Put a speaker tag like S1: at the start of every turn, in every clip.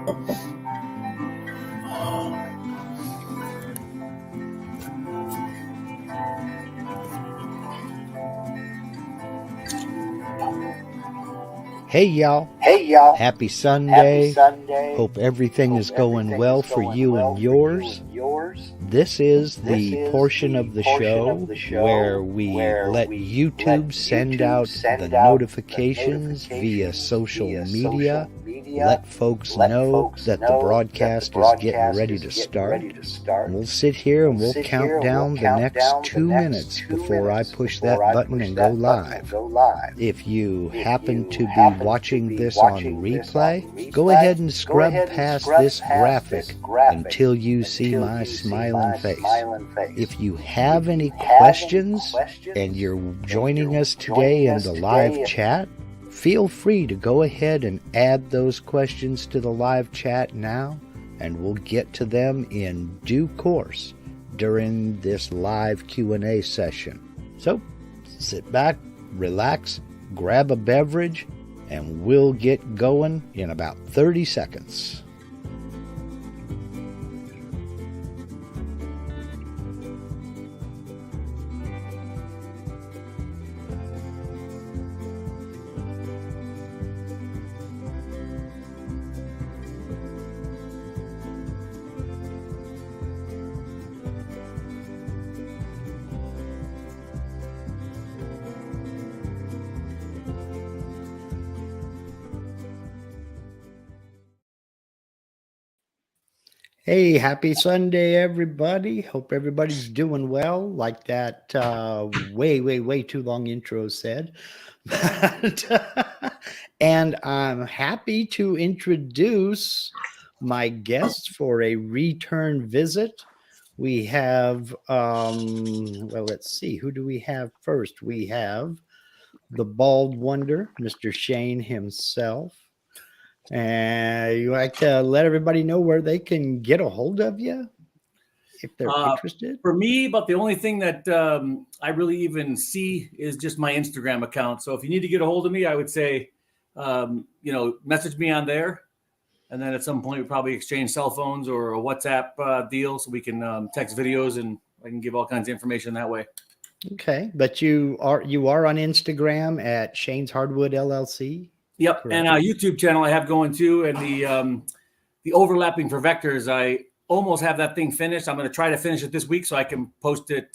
S1: Hey y'all. Happy Sunday. Hope everything is going well for you and yours. This is the portion of the show where we let YouTube send out the notifications via social media. Let folks know that the broadcast is getting ready to start. We'll sit here and we'll count down the next 2 minutes before I push that button and go live. If you happen to be watching this on replay, go ahead and scrub past this graphic until you see my smiling face. If you have any questions and you're joining us today in the live chat, feel free to go ahead and add those questions to the live chat now, and we'll get to them in due course during this live Q&A session. So, sit back, relax, grab a beverage, and we'll get going in about 30 seconds. Hey, happy Sunday, everybody. Hope everybody's doing well, like that way too long intro said. And I'm happy to introduce my guests for a return visit. We have, well, let's see, who do we have first? We have the Bald Wonder, Mr. Shane himself. And you like to let everybody know where they can get a hold of you if they're interested?
S2: For me, about the only thing that I really even see is just my Instagram account. So if you need to get a hold of me, I would say, message me on there. And then at some point, we probably exchange cell phones or a WhatsApp deal so we can text videos, and I can give all kinds of information that way.
S1: Okay. But you are on Instagram at Shane's Hardwood LLC?
S2: Yep, correct. And a YouTube channel I have going too, and the overlapping for vectors, I almost have that thing finished. I'm going to try to finish it this week so I can post it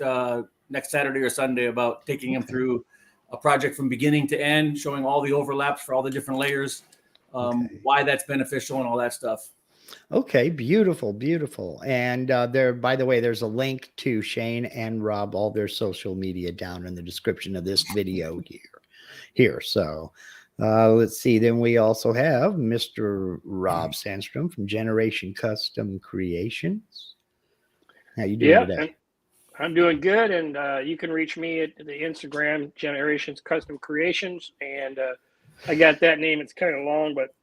S2: next Saturday or Sunday about taking them through a project from beginning to end, showing all the overlaps for all the different layers, why that's beneficial and all that stuff. Okay, beautiful. And by the way, there's a link to Shane and Rob, all their social media down in the description of this video here. So. Let's see. Then we also have Mr. Rob Sandstrom from Generation Custom Creations. How you doing today?
S3: I'm doing good, and you can reach me at the Instagram Generations Custom Creations. And I got that name. It's kind of long, but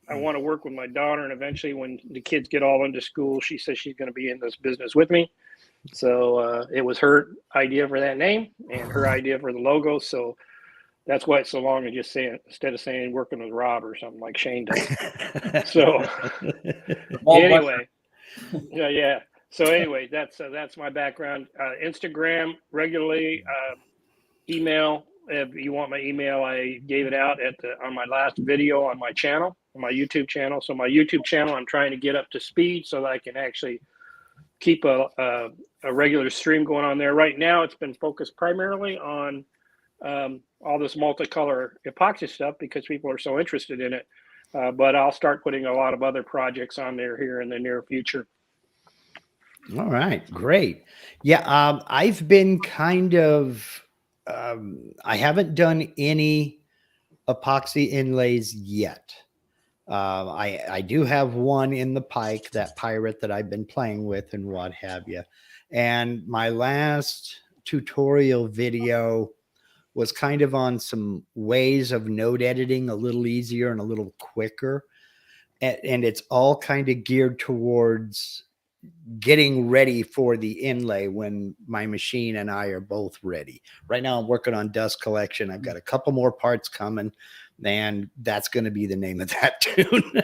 S3: I want to work with my daughter, and eventually, when the kids get all into school, she says she's going to be in this business with me. So it was her idea for that name and her idea for the logo. So that's why it's so long, and just saying, instead of saying working with Rob or something like Shane does. So anyway, yeah. So anyway, that's my background. Instagram regularly, email. If you want my email, I gave it out on my last video on my channel, on my YouTube channel. So my YouTube channel, I'm trying to get up to speed so that I can actually keep a regular stream going on there. Right now, it's been focused primarily on all this multicolor epoxy stuff because people are so interested in it. But I'll start putting a lot of other projects on there here in the near future.
S1: All right, great. Yeah, I've been kind of, I haven't done any epoxy inlays yet. I do have one in the Pike, that pirate that I've been playing with and what have you. And my last tutorial video was kind of on some ways of node editing a little easier and a little quicker. And it's all kind of geared towards getting ready for the inlay when my machine and I are both ready. Right now I'm working on dust collection. I've got a couple more parts coming, And that's going to be the name of that tune.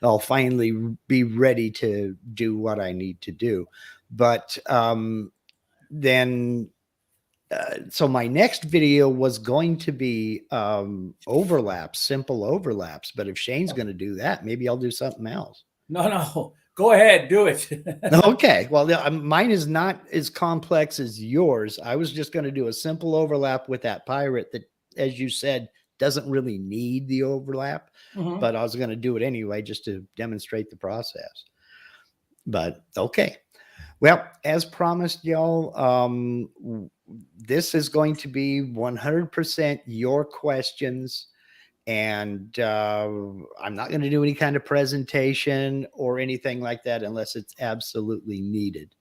S1: I'll finally be ready to do what I need to do. But then so my next video was going to be overlaps, simple overlaps. But if Shane's going to do that, maybe I'll do something else.
S2: No, go ahead, do it.
S1: Okay, well, mine is not as complex as yours. I was just going to do a simple overlap with that pirate that, as you said, doesn't really need the overlap, but I was going to do it anyway just to demonstrate the process. But okay. Well, as promised, y'all, this is going to be 100% your questions. And I'm not going to do any kind of presentation or anything like that unless it's absolutely needed.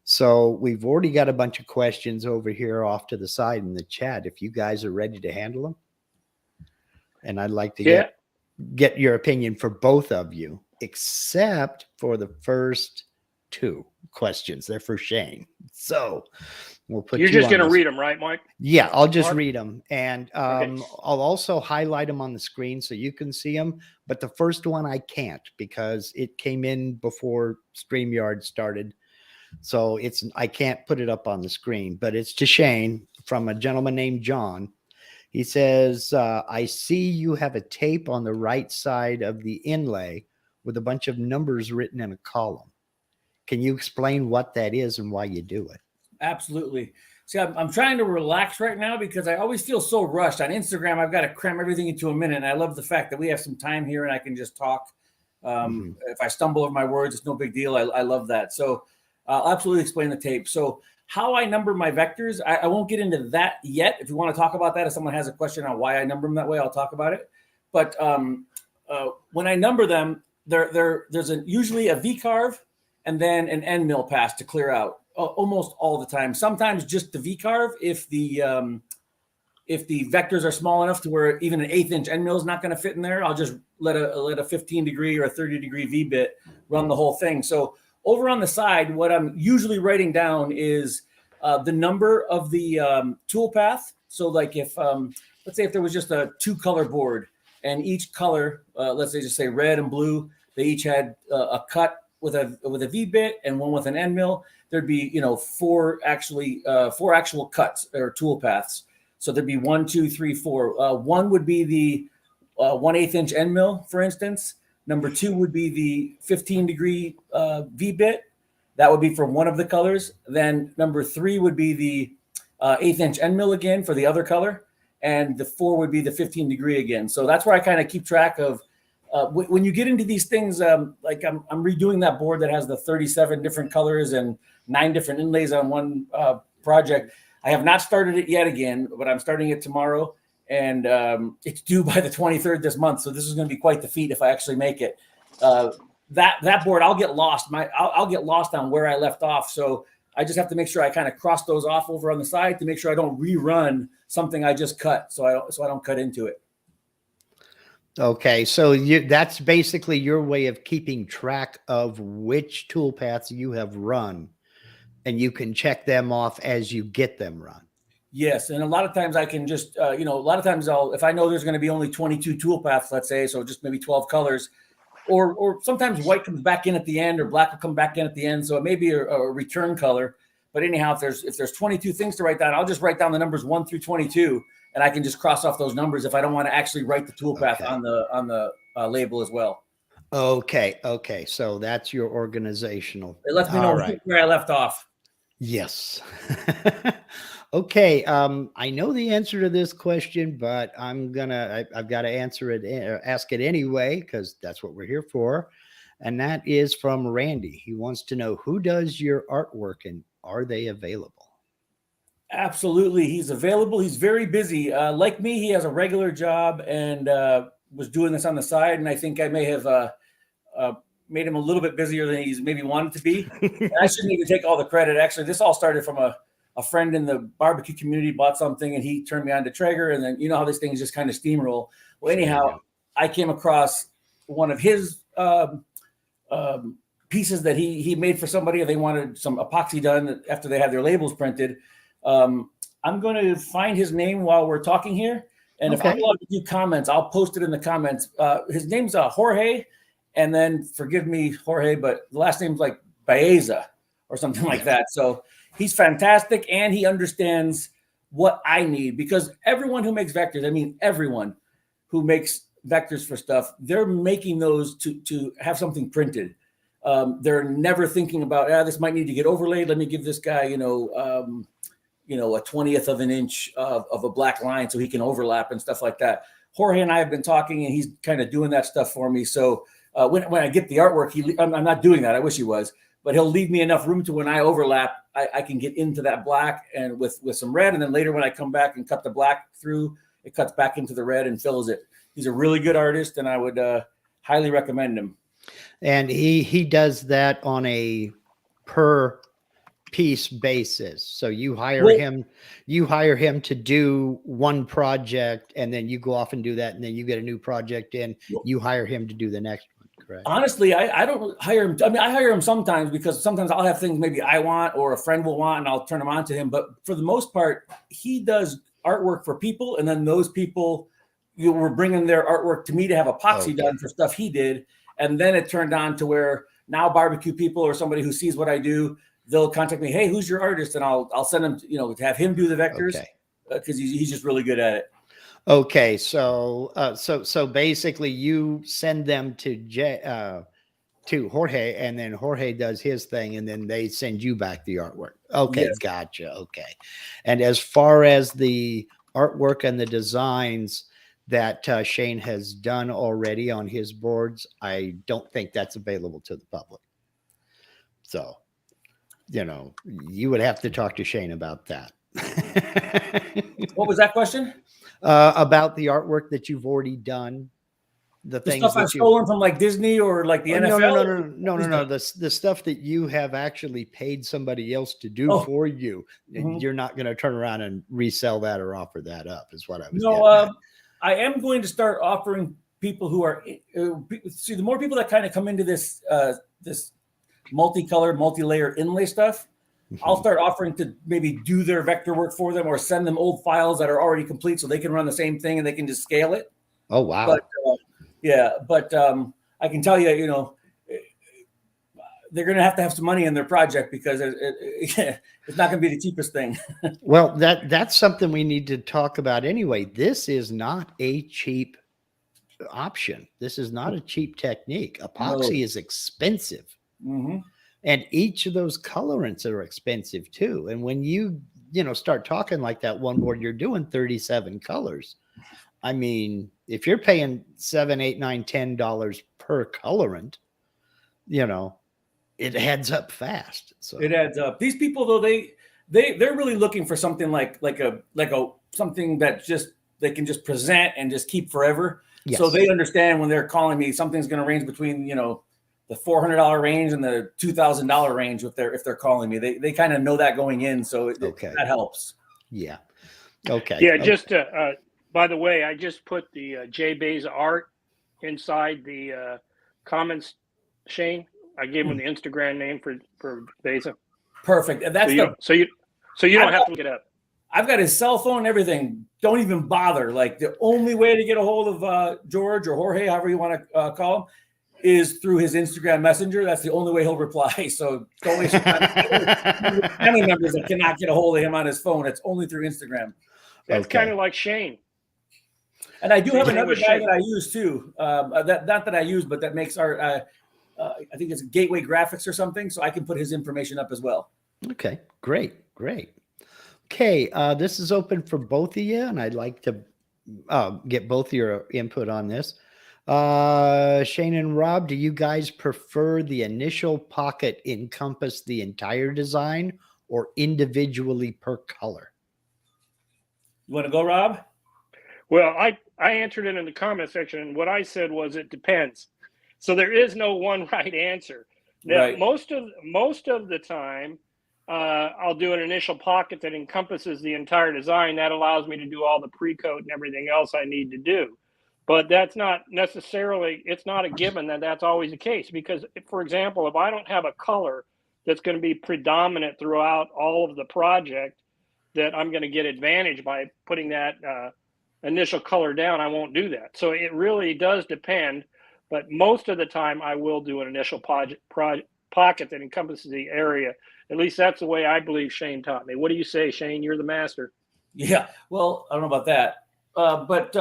S1: So we've already got a bunch of questions over here off to the side in the chat. If you guys are ready to handle them. And I'd like to get your opinion for both of you, except for the first two questions. They're for Shane. So we'll put
S3: You're just going to read them, right, Mike?
S1: Yeah, I'll just read them. And I'll also highlight them on the screen so you can see them. But the first one I can't because it came in before StreamYard started. So I can't put it up on the screen. But it's to Shane from a gentleman named John. He says, I see you have a tape on the right side of the inlay with a bunch of numbers written in a column. Can you explain what that is and why you do it?
S2: Absolutely. See, I'm trying to relax right now because I always feel so rushed. On Instagram, I've got to cram everything into a minute. And I love the fact that we have some time here and I can just talk. If I stumble over my words, it's no big deal. I love that. So I'll absolutely explain the tape. So how I number my vectors, I won't get into that yet. If you want to talk about that, if someone has a question on why I number them that way, I'll talk about it. But when I number them, there's usually a V-carve and then an end mill pass to clear out almost all the time. Sometimes just the V-carve if the vectors are small enough to where even an 1/8 inch end mill is not going to fit in there. I'll just let a 15 degree or a 30 degree V-bit run the whole thing. So over on the side, what I'm usually writing down is the number of the tool path. So like if, let's say if there was just a 2-color board and each color, let's say just say red and blue, they each had a cut with a V-bit and one with an end mill, there'd be, 4 actual cuts or tool paths. So there'd be 1, 2, 3, 4. One would be the 1/8 inch end mill, for instance. Number 2 would be the 15 degree V-bit. That would be for one of the colors. Then number 3 would be the 1/8 inch end mill again for the other color. And the 4 would be the 15 degree again. So that's where I kind of keep track of when you get into these things, like I'm redoing that board that has the 37 different colors and 9 different inlays on one project. I have not started it yet again, but I'm starting it tomorrow. And it's due by the 23rd this month. So this is going to be quite the feat if I actually make it. That board, I'll get lost. I'll get lost on where I left off. So I just have to make sure I kind of cross those off over on the side to make sure I don't rerun something I just cut. So I don't cut into it.
S1: Okay, so that's basically your way of keeping track of which tool paths you have run, and you can check them off as you get them run.
S2: Yes, and a lot of times I can just, a lot of times if I know there's going to be only 22 tool paths, let's say, so just maybe 12 colors, or sometimes white comes back in at the end or black will come back in at the end, so it may be a return color. But anyhow, if there's 22 things to write down, I'll just write down the numbers 1 through 22. And I can just cross off those numbers if I don't want to actually write the tool path on the label as well.
S1: Okay. So that's your organizational.
S2: It lets me know where I left off.
S1: Yes. Okay. I know the answer to this question, but I've got to ask it anyway, because that's what we're here for. And that is from Randy. He wants to know, who does your artwork and are they available?
S2: Absolutely. He's available. He's very busy. Like me, he has a regular job and was doing this on the side. And I think I may have made him a little bit busier than he's maybe wanted to be. I shouldn't even take all the credit. Actually, this all started from a friend in the barbecue community bought something and he turned me on to Traeger. And then, you know how these things just kind of steamroll. Well, anyhow, I came across one of his pieces that he made for somebody. They wanted some epoxy done after they had their labels printed. I'm going to find his name while we're talking here, And if I'm allowed to do comments, I'll post it in the comments. His name's Jorge, and then forgive me, Jorge, but the last name's like Baeza or something like that. So he's fantastic, and he understands what I need, because everyone who makes vectors, I mean, everyone who makes vectors for stuff, they're making those to have something printed. They're never thinking about, this might need to get overlaid. Let me give this guy, a 20th of an inch of a black line so he can overlap and stuff like that. Jorge and I have been talking, and he's kind of doing that stuff for me. So when I get the artwork, I'm not doing that. I wish he was, but he'll leave me enough room to when I overlap, I can get into that black and with some red. And then later when I come back and cut the black through, it cuts back into the red and fills it. He's a really good artist, and I would highly recommend him.
S1: And he does that on a per piece basis. So you hire him to do one project, and then you go off and do that, and then you get a new project in. You hire him to do the next one, correct?
S2: Honestly, I don't hire him. I mean, I hire him sometimes because sometimes I'll have things maybe I want or a friend will want, and I'll turn them on to him. But for the most part, he does artwork for people, and then those people were bringing their artwork to me to have epoxy done for stuff he did. And then it turned on to where now barbecue people or somebody who sees what I do, they'll contact me. Hey, who's your artist? And I'll send them, to have him do the vectors because he's just really good at it.
S1: Okay. So basically you send them to Jorge, and then Jorge does his thing, and then they send you back the artwork. Okay. Yes. Gotcha. Okay. And as far as the artwork and the designs that Shane has done already on his boards, I don't think that's available to the public. So, you would have to talk to Shane about that.
S2: What was that question?
S1: About the artwork that you've already done. The things
S2: stuff I've stolen from like Disney or like the NFL?
S1: No. The stuff that you have actually paid somebody else to do for you. Mm-hmm. You're not going to turn around and resell that or offer that up, is what I was getting at.
S2: I am going to start offering people who are the more people that kind of come into this this multicolored, multi-layer inlay stuff, I'll start offering to maybe do their vector work for them or send them old files that are already complete so they can run the same thing and they can just scale it.
S1: Oh, wow.
S2: But I can tell you, they're going to have some money in their project because it's not going to be the cheapest thing.
S1: Well, that's something we need to talk about anyway. This is not a cheap option. This is not a cheap technique. Epoxy is expensive. Mm-hmm. And each of those colorants are expensive too. And when you start talking like that one board, you're doing 37 colors. I mean, if you're paying $7, $8, $9, $10 per colorant, it adds up fast. So
S2: it adds up. These people, though, they're really looking for something like a something that they can just present and just keep forever. Yes. So they understand when they're calling me, something's going to range between the $400 range and the $2,000 range if they're calling me. They kind of know that going in, so that helps.
S1: Yeah. Okay.
S3: Yeah. Just by the way, I just put the J Baeza art inside the comments, Shane. I gave him the Instagram name for Baeza.
S2: Perfect. And that's
S3: so you don't have to look it up.
S2: I've got his cell phone and everything. Don't even bother. Like the only way to get a hold of George or Jorge, however you want to call him, is through his Instagram messenger. That's the only way he'll reply. So don't waste your time. Family members that cannot get a hold of him on his phone. It's only through Instagram.
S3: That's kind of like Shane.
S2: And I do have another guy that I use too. Not that I use, but that makes art. I think it's Gateway Graphics or something. So I can put his information up as well. Okay,
S1: great. Okay, this is open for both of you, and I'd like to get both of your input on this. Shane and Rob, do you guys prefer the initial pocket encompass the entire design or individually per color?
S2: You want to go, Rob?
S3: Well, I answered it in the comment section, and what I said was it depends. So there is no one right answer. Now, right. Most of the time, I'll do an initial pocket that encompasses the entire design. That allows me to do all the pre-coat and everything else I need to do. But that's not necessarily, it's not a given that that's always the case. Because, for example, if I don't have a color that's going to be predominant throughout all of the project, that I'm going to get advantage by putting that initial color down, I won't do that. So it really does depend, but most of the time I will do an initial pocket that encompasses the area. At least that's the way I believe Shane taught me. What do you say, Shane? You're the master.
S2: Yeah, well, I don't know about that, but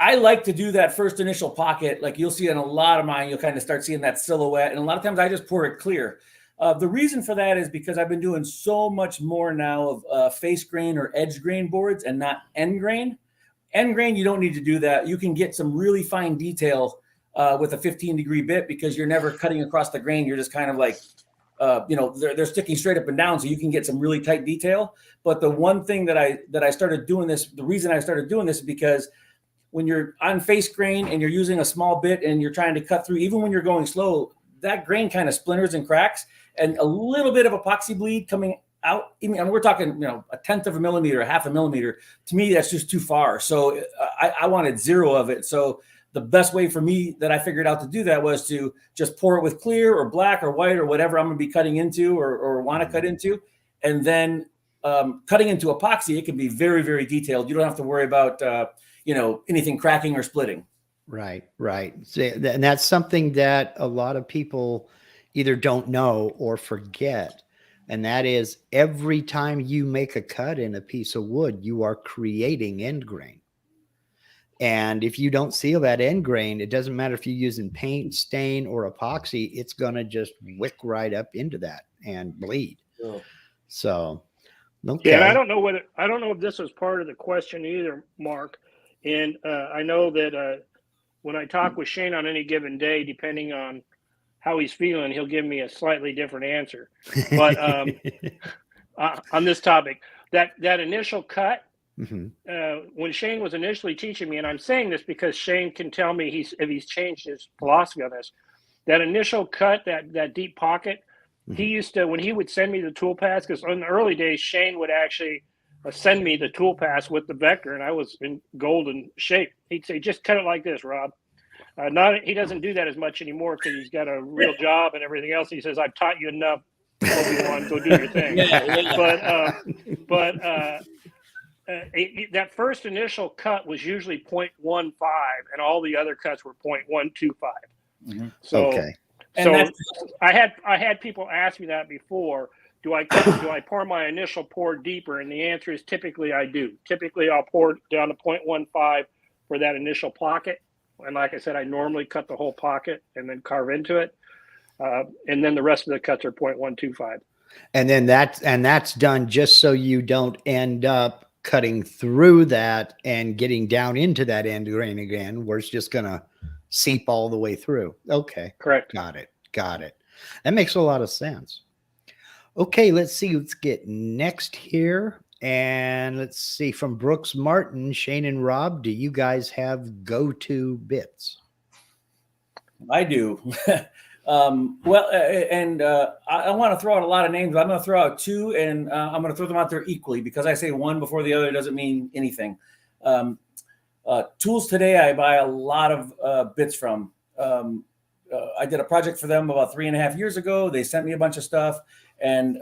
S2: I like to do that first initial pocket. Like you'll see in a lot of mine, you'll kind of start seeing that silhouette. And a lot of times I just pour it clear. The reason for that is because I've been doing so much more now of face grain or edge grain boards and not end grain. End grain, you don't need to do that. You can get some really fine detail with a 15-degree bit because you're never cutting across the grain. You're just kind of like, they're sticking straight up and down, so you can get some really tight detail. But the one thing that I started doing this, the reason I started doing this is because when you're on face grain and you're using a small bit and you're trying to cut through, even when you're going slow, that grain kind of splinters and cracks, and a little bit of epoxy bleed coming out. I mean, we're talking, a 1/10 of a millimeter, 1/2 millimeter. To me, that's just too far. So I wanted 0 of it. So the best way for me that I figured out to do that was to just pour it with clear or black or white or whatever I'm going to be cutting into or want to cut into. And then cutting into epoxy, it can be very, very detailed. You don't have to worry about, anything cracking or splitting.
S1: Right. So, and that's something that a lot of people either don't know or forget. And that is every time you make a cut in a piece of wood, you are creating end grain. And if you don't seal that end grain, it doesn't matter if you're using paint, stain, or epoxy, it's going to just wick right up into that and bleed. Oh. So, okay.
S3: Yeah, and I don't know if this was part of the question either, Mark. And I know that when I talk with Shane on any given day, depending on how he's feeling, he'll give me a slightly different answer. But on this topic, that initial cut, when Shane was initially teaching me, and I'm saying this because Shane can tell me if he's changed his philosophy on this, that initial cut, that deep pocket, he used to, when he would send me the tool pass, because in the early days, Shane would actually send me the tool pass with the vector, and I was in golden shape. He'd say, just cut it like this, Rob. He doesn't do that as much anymore because he's got a real job and everything else. He says, I've taught you enough. Obi-Wan, go do your thing. That first initial cut was usually 0.15, and all the other cuts were 0.125. Mm-hmm. So, okay. So I had people ask me that before. Do I pour my initial pour deeper? And the answer is typically I do. Typically I'll pour down to 0.15 for that initial pocket. And like I said, I normally cut the whole pocket and then carve into it. And then the rest of the cuts are 0.125.
S1: And then that's done just so you don't end up cutting through that and getting down into that end grain again, where it's just going to seep all the way through. Okay.
S3: Correct.
S1: Got it. That makes a lot of sense. Okay, let's see. Let's get next here. And let's see, from Brooks Martin, Shane and Rob, do you guys have go-to bits?
S2: I do. I want to throw out a lot of names. I'm going to throw out 2, and I'm going to throw them out there equally, because I say one before the other doesn't mean anything. Tools Today, I buy a lot of bits from. I did a project for them about 3.5 years ago. They sent me a bunch of stuff, and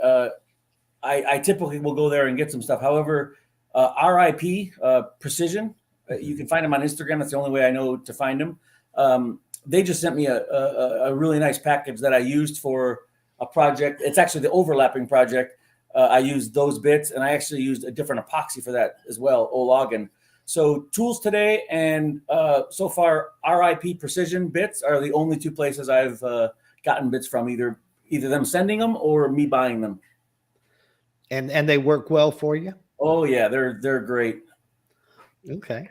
S2: I typically will go there and get some stuff. However, RIP Precision, you can find them on Instagram. That's the only way I know to find them. They just sent me a really nice package that I used for a project. It's actually the overlapping project. I used those bits, and I actually used a different epoxy for that as well, Olagan. So Tools Today and so far RIP Precision bits are the only 2 places I've gotten bits from, either them sending them or me buying them.
S1: And they work well for you?
S2: Oh yeah, they're great.
S1: Okay.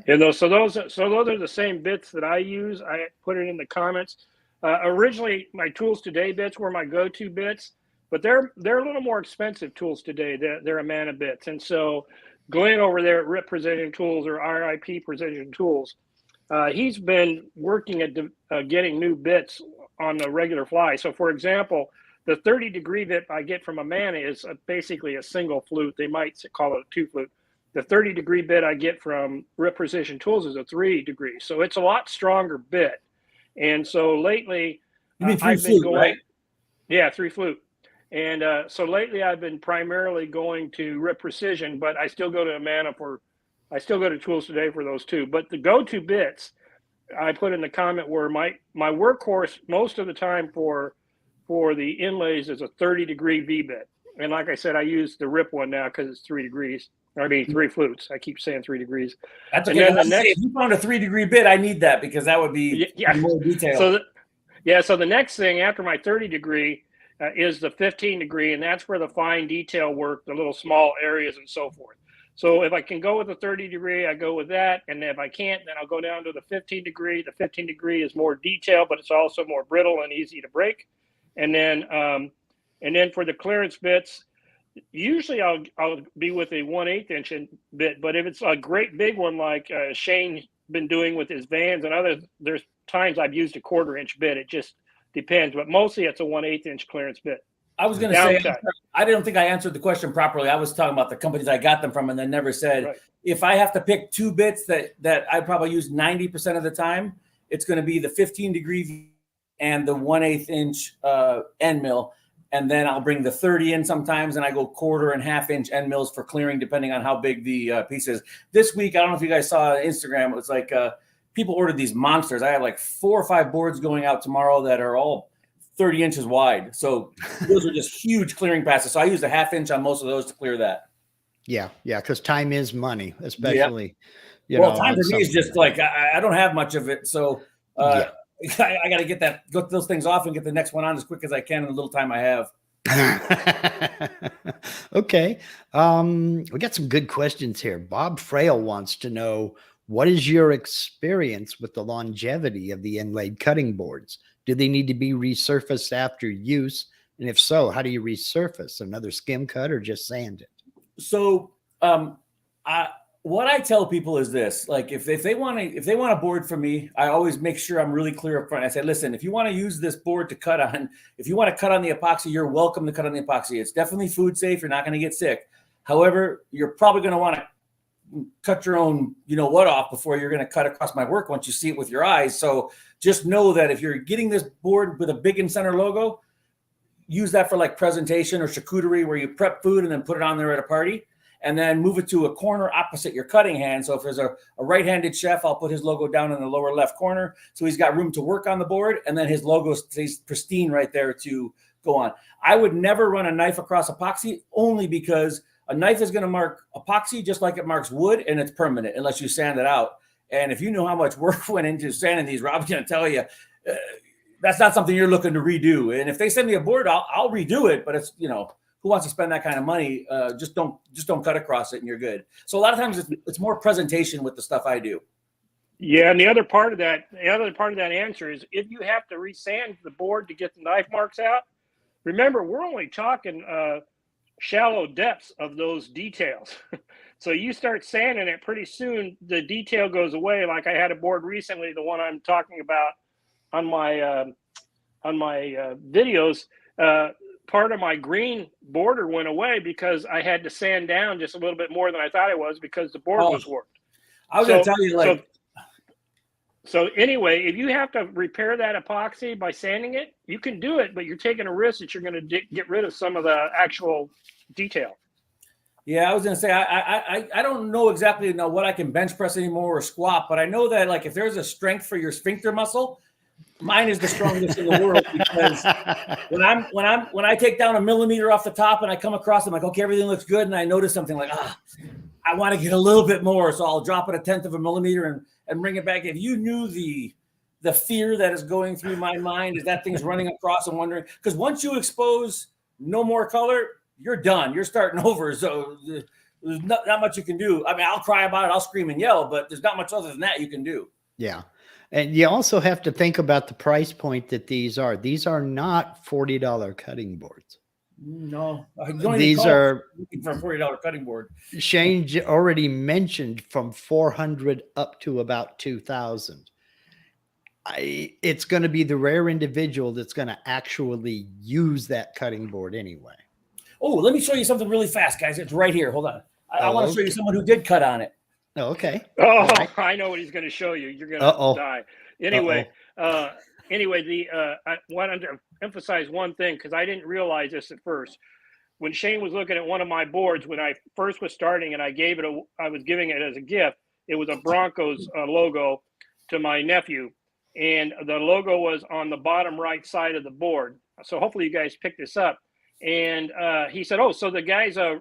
S3: And so those are the same bits that I use. I put it in the comments. Originally, my Tools Today bits were my go-to bits, but they're a little more expensive. Tools Today, they're Amana bits, and so Glenn over there at RIP Precision Tools, or RIP Precision Tools, he's been working at getting new bits on the regular fly. So, for example, the 30-degree bit I get from Amana is basically a single flute. They might call it a 2 flute. The 30-degree bit I get from RIP Precision Tools is a 3-degree. So it's a lot stronger bit. And so lately,
S2: you mean 3 flute, right?
S3: Yeah, 3 flute. And so lately I've been primarily going to RIP Precision, but I still go to Amana for I still go to Tools Today for those too. But the go-to bits, I put in the comment where my workhorse most of the time for the inlays is a 30-degree V-bit. And like I said, I use the RIP one now because it's 3 degrees. I mean, 3 flutes. I keep saying 3 degrees.
S2: That's okay. And then if you found a 3-degree bit, I need that because that would be more detailed.
S3: So the next thing after my 30-degree is the 15-degree, and that's for the fine detail work, the little small areas and so forth. So if I can go with the 30-degree, I go with that. And if I can't, then I'll go down to the 15-degree. The 15-degree is more detail, but it's also more brittle and easy to break. And then for the clearance bits, usually I'll be with a 1/8 inch bit. But if it's a great big one like Shane's been doing with his Vans and others, there's times I've used a 1/4 inch bit. It just depends. But mostly it's a 1/8 inch clearance bit.
S2: I was going to say, I didn't think I answered the question properly. I was talking about the companies I got them from and then never said, if I have to pick 2 bits that I probably use 90% of the time, it's going to be the 15-degree and the 1/8 inch end mill. And then I'll bring the 30 in sometimes, and I go 1/4 and 1/2 inch end mills for clearing, depending on how big the piece is. This week, I don't know if you guys saw on Instagram, it was like people ordered these monsters. I have like 4 or 5 boards going out tomorrow that are all 30 inches wide. So those are just huge clearing passes. So I use a 1/2 inch on most of those to clear that.
S1: Yeah. Because time is money, especially.
S2: Time for me is just like, I don't have much of it. So I got to get those things off and get the next one on as quick as I can in the little time I have.
S1: Okay. We got some good questions here. Bob Frail wants to know, what is your experience with the longevity of the inlaid cutting boards? Do they need to be resurfaced after use? And if so, how do you resurface? Another skim cut or just sand it?
S2: So what I tell people is this: like if they want a board from me, I always make sure I'm really clear up front. I say, listen, if you want to use this board to cut on, if you want to cut on the epoxy, you're welcome to cut on the epoxy. It's definitely food safe. You're not going to get sick. However, you're probably going to want to cut your own, off before you're going to cut across my work once you see it with your eyes. So just know that if you're getting this board with a big and center logo, use that for like presentation or charcuterie where you prep food and then put it on there at a party. And then move it to a corner opposite your cutting hand. So if there's a right-handed chef, I'll put his logo down in the lower left corner. So he's got room to work on the board. And then his logo stays pristine right there to go on. I would never run a knife across epoxy only because a knife is going to mark epoxy just like it marks wood, and it's permanent unless you sand it out. And if you know how much work went into sanding these, Rob's going to tell you that's not something you're looking to redo. And if they send me a board, I'll redo it. But it's, who wants to spend that kind of money? Just don't cut across it and you're good. So a lot of times it's more presentation with the stuff I do.
S3: Yeah, and the other part of that answer is if you have to resand the board to get the knife marks out, remember we're only talking shallow depths of those details. So you start sanding it, pretty soon the detail goes away. Like I had a board recently, the one I'm talking about on my videos. Part of my green border went away because I had to sand down just a little bit more than I thought it was because the board was warped.
S2: I was going to tell you,
S3: so anyway, if you have to repair that epoxy by sanding it, you can do it, but you're taking a risk that you're going to get rid of some of the actual detail.
S2: Yeah, I was going to say, I don't know exactly what I can bench press anymore or squat, but I know that like if there's a strength for your sphincter muscle, mine is the strongest in the world because when I take down a millimeter off the top and I come across, I'm like, okay, everything looks good. And I notice something like, I want to get a little bit more. So I'll drop it 1/10 of a millimeter and bring it back. If you knew the fear that is going through my mind as that thing's running across and wondering, because once you expose no more color, you're done. You're starting over. So there's not much you can do. I mean, I'll cry about it. I'll scream and yell, but there's not much other than that you can do.
S1: Yeah. And you also have to think about the price point that these are. These are not $40 cutting boards.
S2: No,
S1: these are
S2: looking for a $40 cutting board.
S1: Shane already mentioned from 400 up to about 2,000. It's going to be the rare individual that's going to actually use that cutting board anyway.
S2: Oh, let me show you something really fast, guys. It's right here. Hold on. I want to show you someone who did cut on it.
S1: Oh, okay.
S3: Oh, right. I know what he's going to show you. You're going to die. Anyway, I wanted to emphasize one thing because I didn't realize this at first. when Shane was looking at one of my boards when I first was starting, and I was giving it as a gift. It was a Broncos logo to my nephew, and the logo was on the bottom right side of the board. So hopefully you guys picked this up. And he said, "Oh, so the guy's a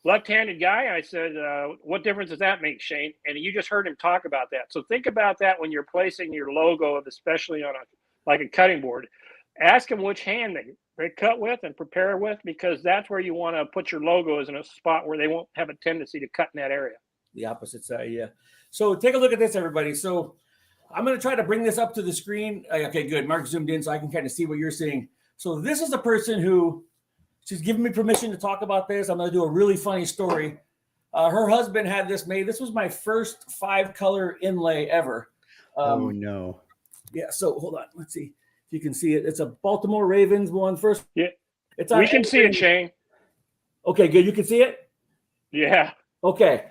S3: left-handed guy?" I said, "What difference does that make, Shane?" And you just heard him talk about that. So think about that when you're placing your logo, especially on a cutting board. Ask them which hand they cut with and prepare with, because that's where you want to put your logos in a spot where they won't have a tendency to cut in that area.
S2: The opposite side, yeah. So take a look at this, everybody. So I'm going to try to bring this up to the screen. Okay, good. Mark zoomed in so I can kind of see what you're seeing. So this is a person who, she's given me permission to talk about this. I'm going to do a really funny story. Her husband had this made. This was my first 5-color inlay ever.
S1: Oh, no.
S2: Yeah, so hold on. Let's see if you can see it. It's a Baltimore Ravens one first.
S3: Yeah,
S2: it's
S3: we can see it, Shane.
S2: Okay, good. You can see it?
S3: Yeah.
S2: Okay.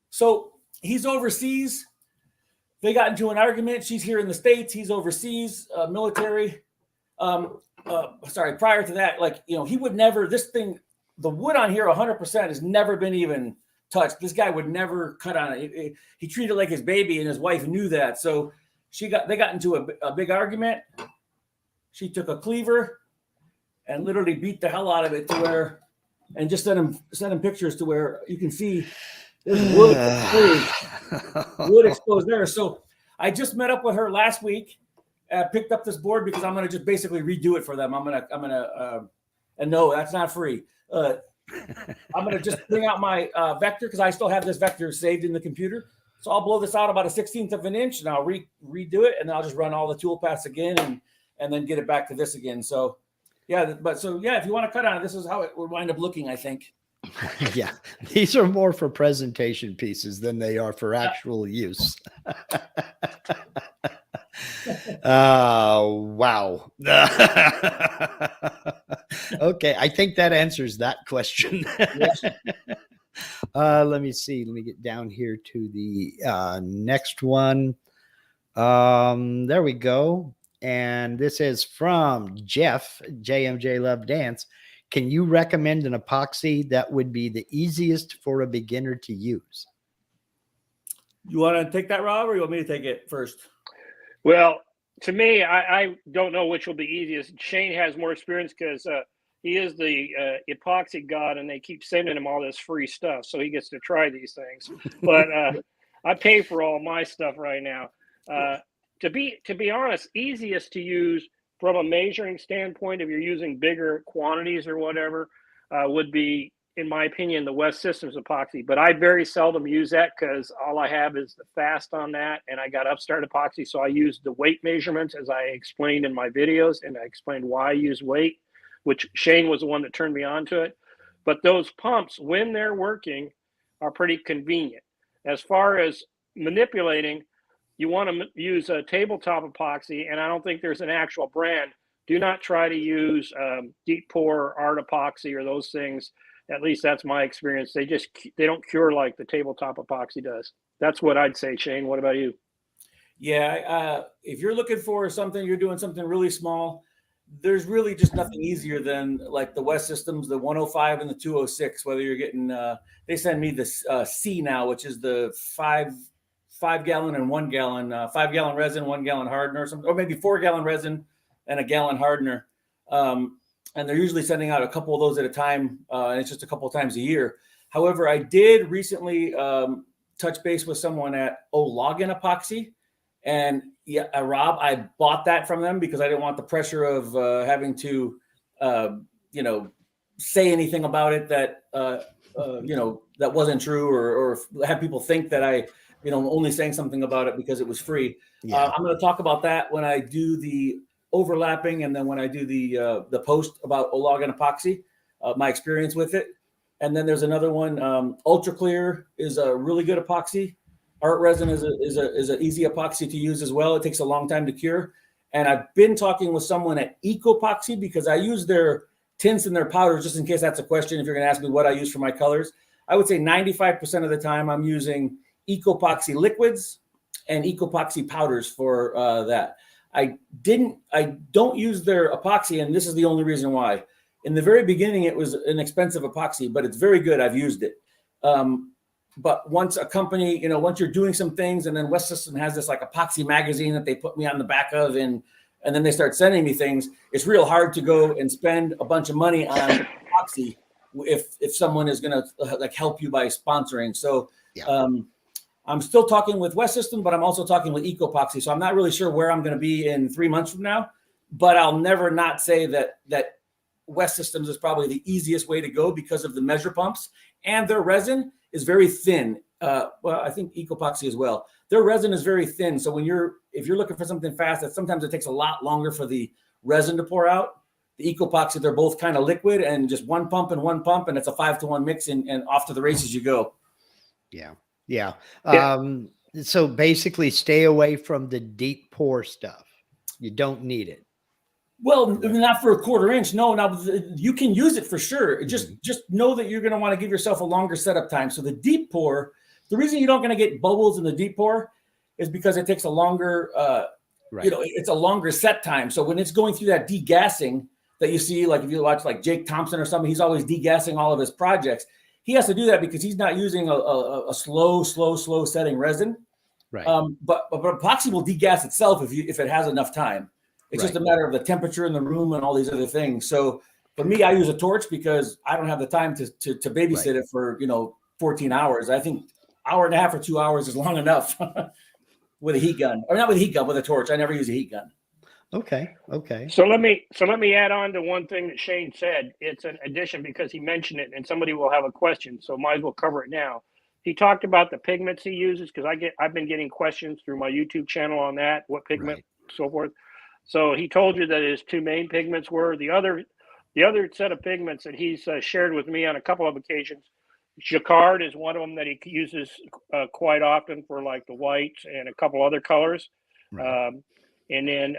S2: So he's overseas. They got into an argument. She's here in the States. He's overseas, military. Prior to that, he would never, the wood on here 100% has never been even touched. This guy would never cut on it. He treated it like his baby, and his wife knew that. So they got into a big argument. She took a cleaver and literally beat the hell out of it to where, and just sent him pictures to where you can see there's wood exposed there. So I just met up with her last week. Picked up this board because I'm going to just basically redo it for them. And no, that's not free. I'm going to just bring out my vector, because I still have this vector saved in the computer. So I'll blow this out about 1/16 of an inch, and I'll redo it, and then I'll just run all the tool paths again and then get it back to this again. So yeah, if you want to cut on it, this is how it would wind up looking, I think.
S1: Yeah, these are more for presentation pieces than they are for actual use. Wow. Okay, I think that answers that question.
S2: Yes.
S1: Let me see. Let me get down here to the next one. There we go. And this is from Jeff, JMJ Love Dance. Can you recommend an epoxy that would be the easiest for a beginner to use?
S2: You want to take that, Rob, or you want me to take it first?
S3: Well, to me, I don't know which will be easiest. Shane has more experience because he is the epoxy god, and they keep sending him all this free stuff, so he gets to try these things. But I pay for all my stuff right now. To be honest, easiest to use from a measuring standpoint, if you're using bigger quantities or whatever, would be, in my opinion, the West Systems epoxy. But I very seldom use that because all I have is the fast on that, and I got Upstart epoxy, so I use the weight measurements as I explained in my videos, and I explained why I use weight, which Shane was the one that turned me on to it. But those pumps, when they're working, are pretty convenient. As far as manipulating, you want to use a tabletop epoxy, and I don't think there's an actual brand. Do not try to use deep pour art epoxy or those things. At least that's my experience. They don't cure like the tabletop epoxy does. That's what I'd say. Shane, what about you?
S2: Yeah, if you're looking for something, you're doing something really small, there's really just nothing easier than like the West Systems, the 105 and the 206, whether you're getting, they send me the C now, which is the 5 gallon and 1 gallon, 5 gallon resin, 1 gallon hardener, or maybe 4 gallon resin and a gallon hardener. And they're usually sending out a couple of those at a time. And it's just a couple of times a year. However, I did recently touch base with someone at O'Logan Epoxy. And yeah, Rob, I bought that from them because I didn't want the pressure of having to, say anything about it that, that wasn't true or have people think that I, only saying something about it because it was free. Yeah. I'm going to talk about that when I do the overlapping and then when I do the post about O'Logan Epoxy, my experience with it. And then there's another one, Ultra Clear is a really good epoxy. Art resin is an easy epoxy to use as well. It takes a long time to cure. And I've been talking with someone at Epoxy because I use their tints and their powders, just in case that's a question. If you're going to ask me what I use for my colors, I would say 95% of the time I'm using Epoxy liquids and Epoxy powders for that. I don't use their epoxy, and this is the only reason why. In the very beginning, it was an expensive epoxy, but it's very good. I've used it. But once a company, once you're doing some things, and then West System has this like epoxy magazine that they put me on the back of, and then they start sending me things, it's real hard to go and spend a bunch of money on epoxy if someone is going to like help you by sponsoring. So I'm still talking with West System, but I'm also talking with EPIC Epoxy. So I'm not really sure where I'm going to be in 3 months from now, but I'll never not say that West Systems is probably the easiest way to go because of the measure pumps, and their resin is very thin. Well, I think EPIC Epoxy as well. Their resin is very thin. So if you're looking for something fast, that sometimes it takes a lot longer for the resin to pour out. The EPIC Epoxy, they're both kind of liquid, and just one pump, and it's a 5-to-1 mix, and off to the races you go.
S1: Yeah. So basically stay away from the deep pour stuff. You don't need it.
S2: Well, not for a 1/4 inch. No, now you can use it for sure. Just know that you're going to want to give yourself a longer setup time. So the deep pour, the reason you don't going to get bubbles in the deep pour is because it takes a longer, it's a longer set time. So when it's going through that degassing that you see, like if you watch like Jake Thompson or something, he's always degassing all of his projects. He has to do that because he's not using a slow setting resin.
S1: Right.
S2: But epoxy will degas itself if it has enough time. It's just a matter of the temperature in the room and all these other things. So for me, I use a torch because I don't have the time to babysit it for 14 hours. I think 1.5 hours or 2 hours is long enough with a heat gun, or not with a heat gun, with a torch. I never use a heat gun.
S1: Okay.
S3: So let me add on to one thing that Shane said. It's an addition because he mentioned it, and somebody will have a question, so might as well cover it now. He talked about the pigments he uses because I've been getting questions through my YouTube channel on that, what pigment, so forth. So he told you that his 2 main pigments were the other set of pigments that he's shared with me on a couple of occasions. Jacquard is one of them that he uses quite often for like the whites and a couple other colors. Right. And then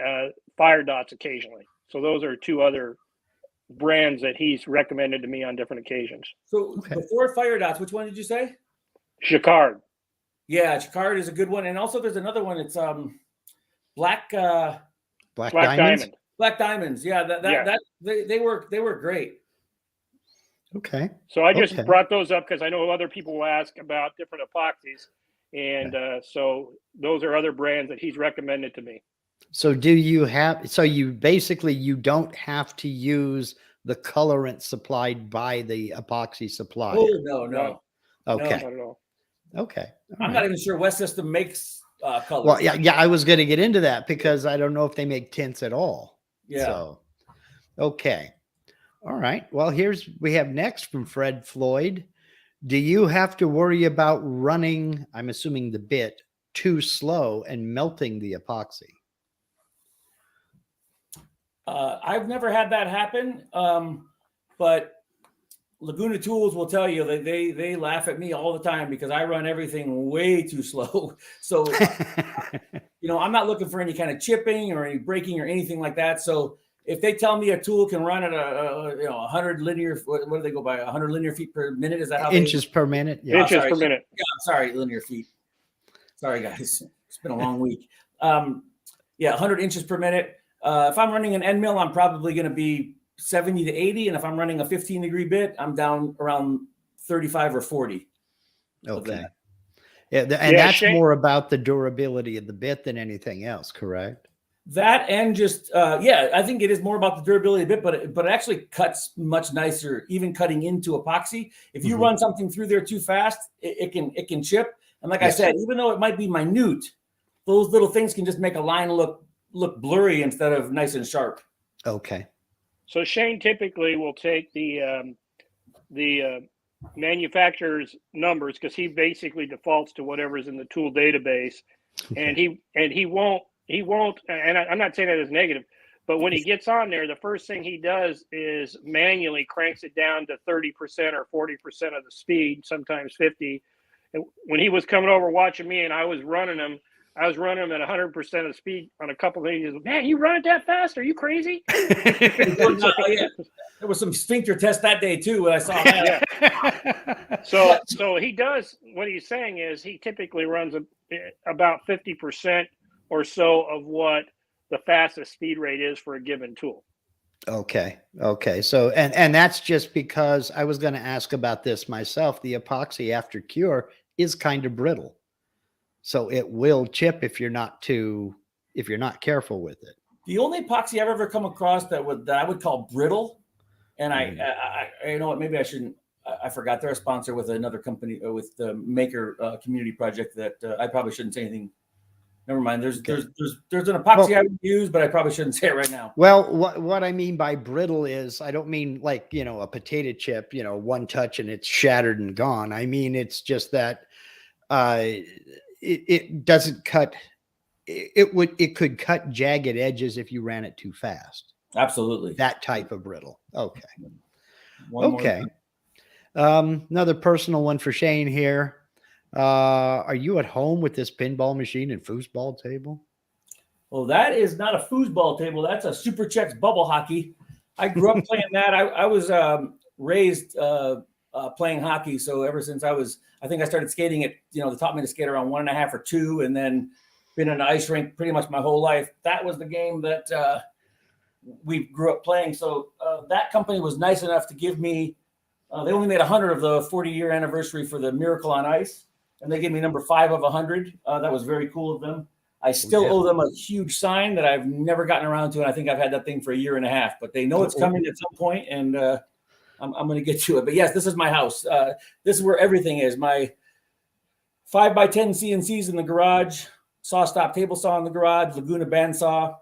S3: Fire Dots occasionally. So those are 2 other brands that he's recommended to me on different occasions.
S2: So before Fire Dots, which one did you say?
S3: Jacquard.
S2: Yeah, Jacquard is a good one. And also there's another one. It's Black
S1: Diamonds?
S2: Black Diamonds. Yeah, they work great.
S1: Okay.
S3: So I just brought those up because I know other people will ask about different epoxies. And so those are other brands that he's recommended to me.
S1: So you don't have to use the colorant supplied by the epoxy supplier.
S2: Oh, no.
S1: Okay.
S3: No, not at all.
S1: Okay.
S2: I'm not even sure West System makes colors.
S1: Well, yeah, I was going to get into that because I don't know if they make tints at all.
S2: Yeah.
S1: So, okay. All right. Well, we have next from Fred Floyd. Do you have to worry about running, I'm assuming the bit, too slow and melting the epoxy?
S2: I've never had that happen, but Laguna Tools will tell you that they laugh at me all the time because I run everything way too slow. So, I'm not looking for any kind of chipping or any breaking or anything like that. So if they tell me a tool can run at 100 linear, what do they go by? 100 linear feet per minute? Is that how
S1: inches per minute?
S3: Yeah. Inches per minute.
S2: Yeah, I'm sorry, linear feet. Sorry, guys. It's been a long week. 100 inches per minute. If I'm running an end mill, I'm probably going to be 70 to 80. And if I'm running a 15-degree bit, I'm down around 35 or 40.
S1: Okay. Yeah, that's Shane, more about the durability of the bit than anything else, correct?
S2: That and just, I think it is more about the durability of the bit, but it actually cuts much nicer, even cutting into epoxy. If you run something through there too fast, it can chip. And like I said, even though it might be minute, those little things can just make a line look blurry instead of nice and sharp.
S1: Okay.
S3: So Shane typically will take the manufacturer's numbers because he basically defaults to whatever's in the tool database, and he won't. And I'm not saying that as negative, but when he gets on there, the first thing he does is manually cranks it down to 30% or 40% of the speed, sometimes 50. And when he was coming over watching me and I was running him at 100% of speed on a couple of things. He goes, man, you run it that fast? Are you crazy?
S2: There was some sphincter test that day too when I saw that.
S3: Yeah. So he does, what he's saying is he typically runs about 50% or so of what the fastest speed rate is for a given tool.
S1: Okay. Okay. So, and that's just because I was going to ask about this myself. The epoxy after cure is kind of brittle. So it will chip if you're not careful with it.
S2: The only epoxy I've ever come across that I would call brittle, and you know what, maybe I shouldn't. I forgot they're a sponsor with another company, with the Maker Community Project, that I probably shouldn't say anything. Never mind. There's an epoxy I would use, but I probably shouldn't say it right now.
S1: Well, what I mean by brittle is, I don't mean like, a potato chip, one touch and it's shattered and gone. I mean, it's just that it doesn't cut. It could cut jagged edges if you ran it too fast.
S2: Absolutely.
S1: That type of brittle. Okay.
S2: Okay.
S1: Another personal one for Shane here. Are you at home with this pinball machine and foosball table?
S2: Well, that is not a foosball table. That's a Super Chex bubble hockey. I grew up playing that. I was raised playing hockey. So ever since I think I started skating at, they taught me to skate around 1.5 or 2, and then been in an ice rink pretty much my whole life. That was the game that we grew up playing. So that company was nice enough to give me, they only made 100 of the 40-year anniversary for the Miracle on Ice, and they gave me number 5 of 100. That was very cool of them. I still owe them a huge sign that I've never gotten around to, and I think I've had that thing for 1.5 years. But they know it's coming at some point, and I'm going to get to it. But yes, this is my house. This is where everything is. My 5x10 CNCs in the garage, saw stop table saw in the garage, Laguna bandsaw,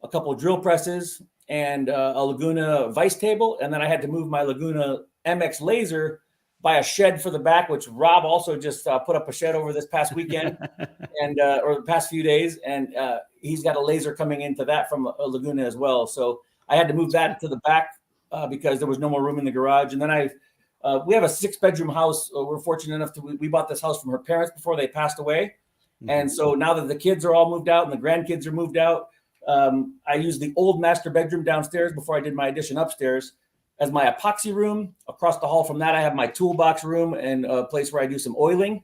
S2: a couple of drill presses, and a Laguna vice table. And then I had to move my Laguna MX laser by a shed for the back, which Rob also just put up a shed over this past weekend and or the past few days. And he's got a laser coming into that from Laguna as well. So I had to move that to the back because there was no more room in the garage. And then we have a 6-bedroom house. We're fortunate enough we bought this house from her parents before they passed away. Mm-hmm. And so now that the kids are all moved out and the grandkids are moved out, I used the old master bedroom downstairs before I did my addition upstairs as my epoxy room. Across the hall from that, I have my toolbox room and a place where I do some oiling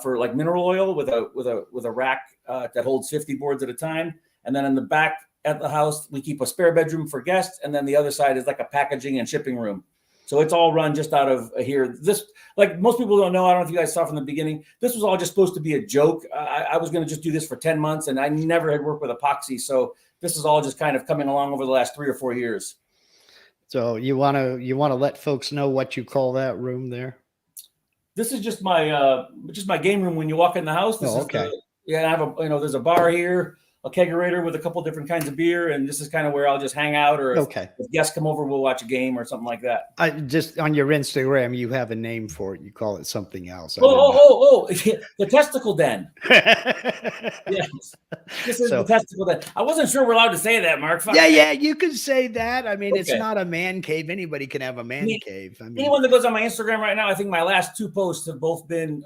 S2: for like mineral oil with a rack that holds 50 boards at a time. And then in the back at the house, we keep a spare bedroom for guests. And then the other side is like a packaging and shipping room. So it's all run just out of here. This, like most people don't know, I don't know if you guys saw from the beginning, this was all just supposed to be a joke. I was going to just do this for 10 months and I never had worked with epoxy. So this is all just kind of coming along over the last 3 or 4 years.
S1: So you want to let folks know what you call that room there?
S2: This is just my game room when you walk in the house. This
S1: okay.
S2: I have there's a bar here, a kegerator with a couple different kinds of beer, and this is kind of where I'll just hang out, or if guests come over, we'll watch a game or something like that.
S1: I just on your Instagram, you have a name for it. You call it something else.
S2: The testicle den. Yes, this is the testicle den. I wasn't sure we're allowed to say that, Mark.
S1: Yeah, you can say that. I mean, it's not a man cave. Anybody can have a man cave. I mean,
S2: anyone that goes on my Instagram right now, I think my last 2 posts have both been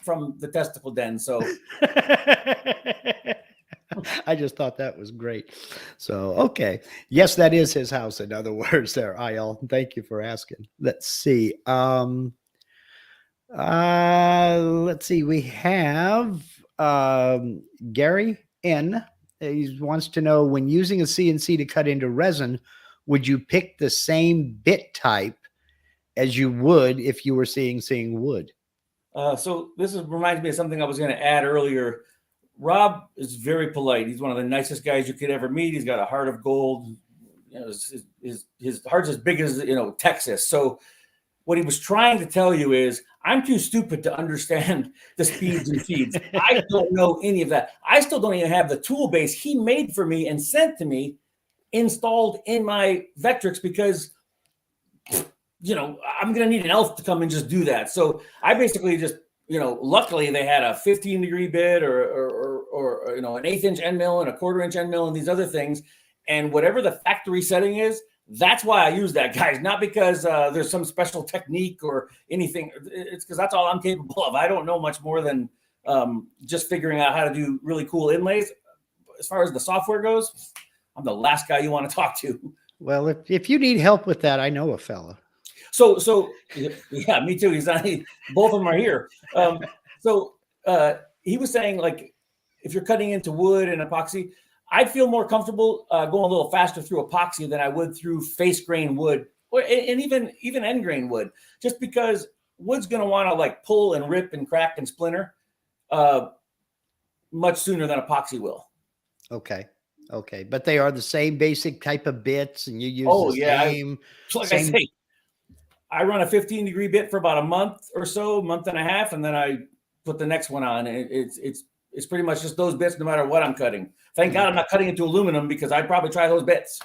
S2: from the testicle den. So.
S1: I just thought that was great. So, okay. Yes, that is his house. In other words there, Ayal. Thank you for asking. Let's see. Let's see. We have Gary N. He wants to know, when using a CNC to cut into resin, would you pick the same bit type as you would if you were seeing wood?
S2: So this reminds me of something I was going to add earlier. Rob is very polite. He's one of the nicest guys you could ever meet. He's got a heart of gold. His heart's as big as, Texas. So what he was trying to tell you is, I'm too stupid to understand the speeds and feeds. I don't know any of that. I still don't even have the tool base he made for me and sent to me installed in my Vectrix because, I'm going to need an elf to come and just do that. So I basically just, luckily they had a 15-degree bit or an 1/8-inch end mill and a 1/4-inch end mill and these other things. And whatever the factory setting is, that's why I use that, guys. Not because there's some special technique or anything. It's because that's all I'm capable of. I don't know much more than just figuring out how to do really cool inlays. As far as the software goes, I'm the last guy you want to talk to.
S1: Well, if you need help with that, I know a fella.
S2: So yeah, me too. Both of them are here. He was saying, like, if you're cutting into wood and epoxy, I'd feel more comfortable going a little faster through epoxy than I would through face grain wood, and even end grain wood, just because wood's going to want to like pull and rip and crack and splinter much sooner than epoxy will.
S1: Okay. Okay. But they are the same basic type of bits, and you use same.
S2: I say, I run a 15-degree bit for about a month or so, month and a half, and then I put the next one on. It's pretty much just those bits no matter what I'm cutting. Thank God I'm not cutting into aluminum, because I'd probably try those bits.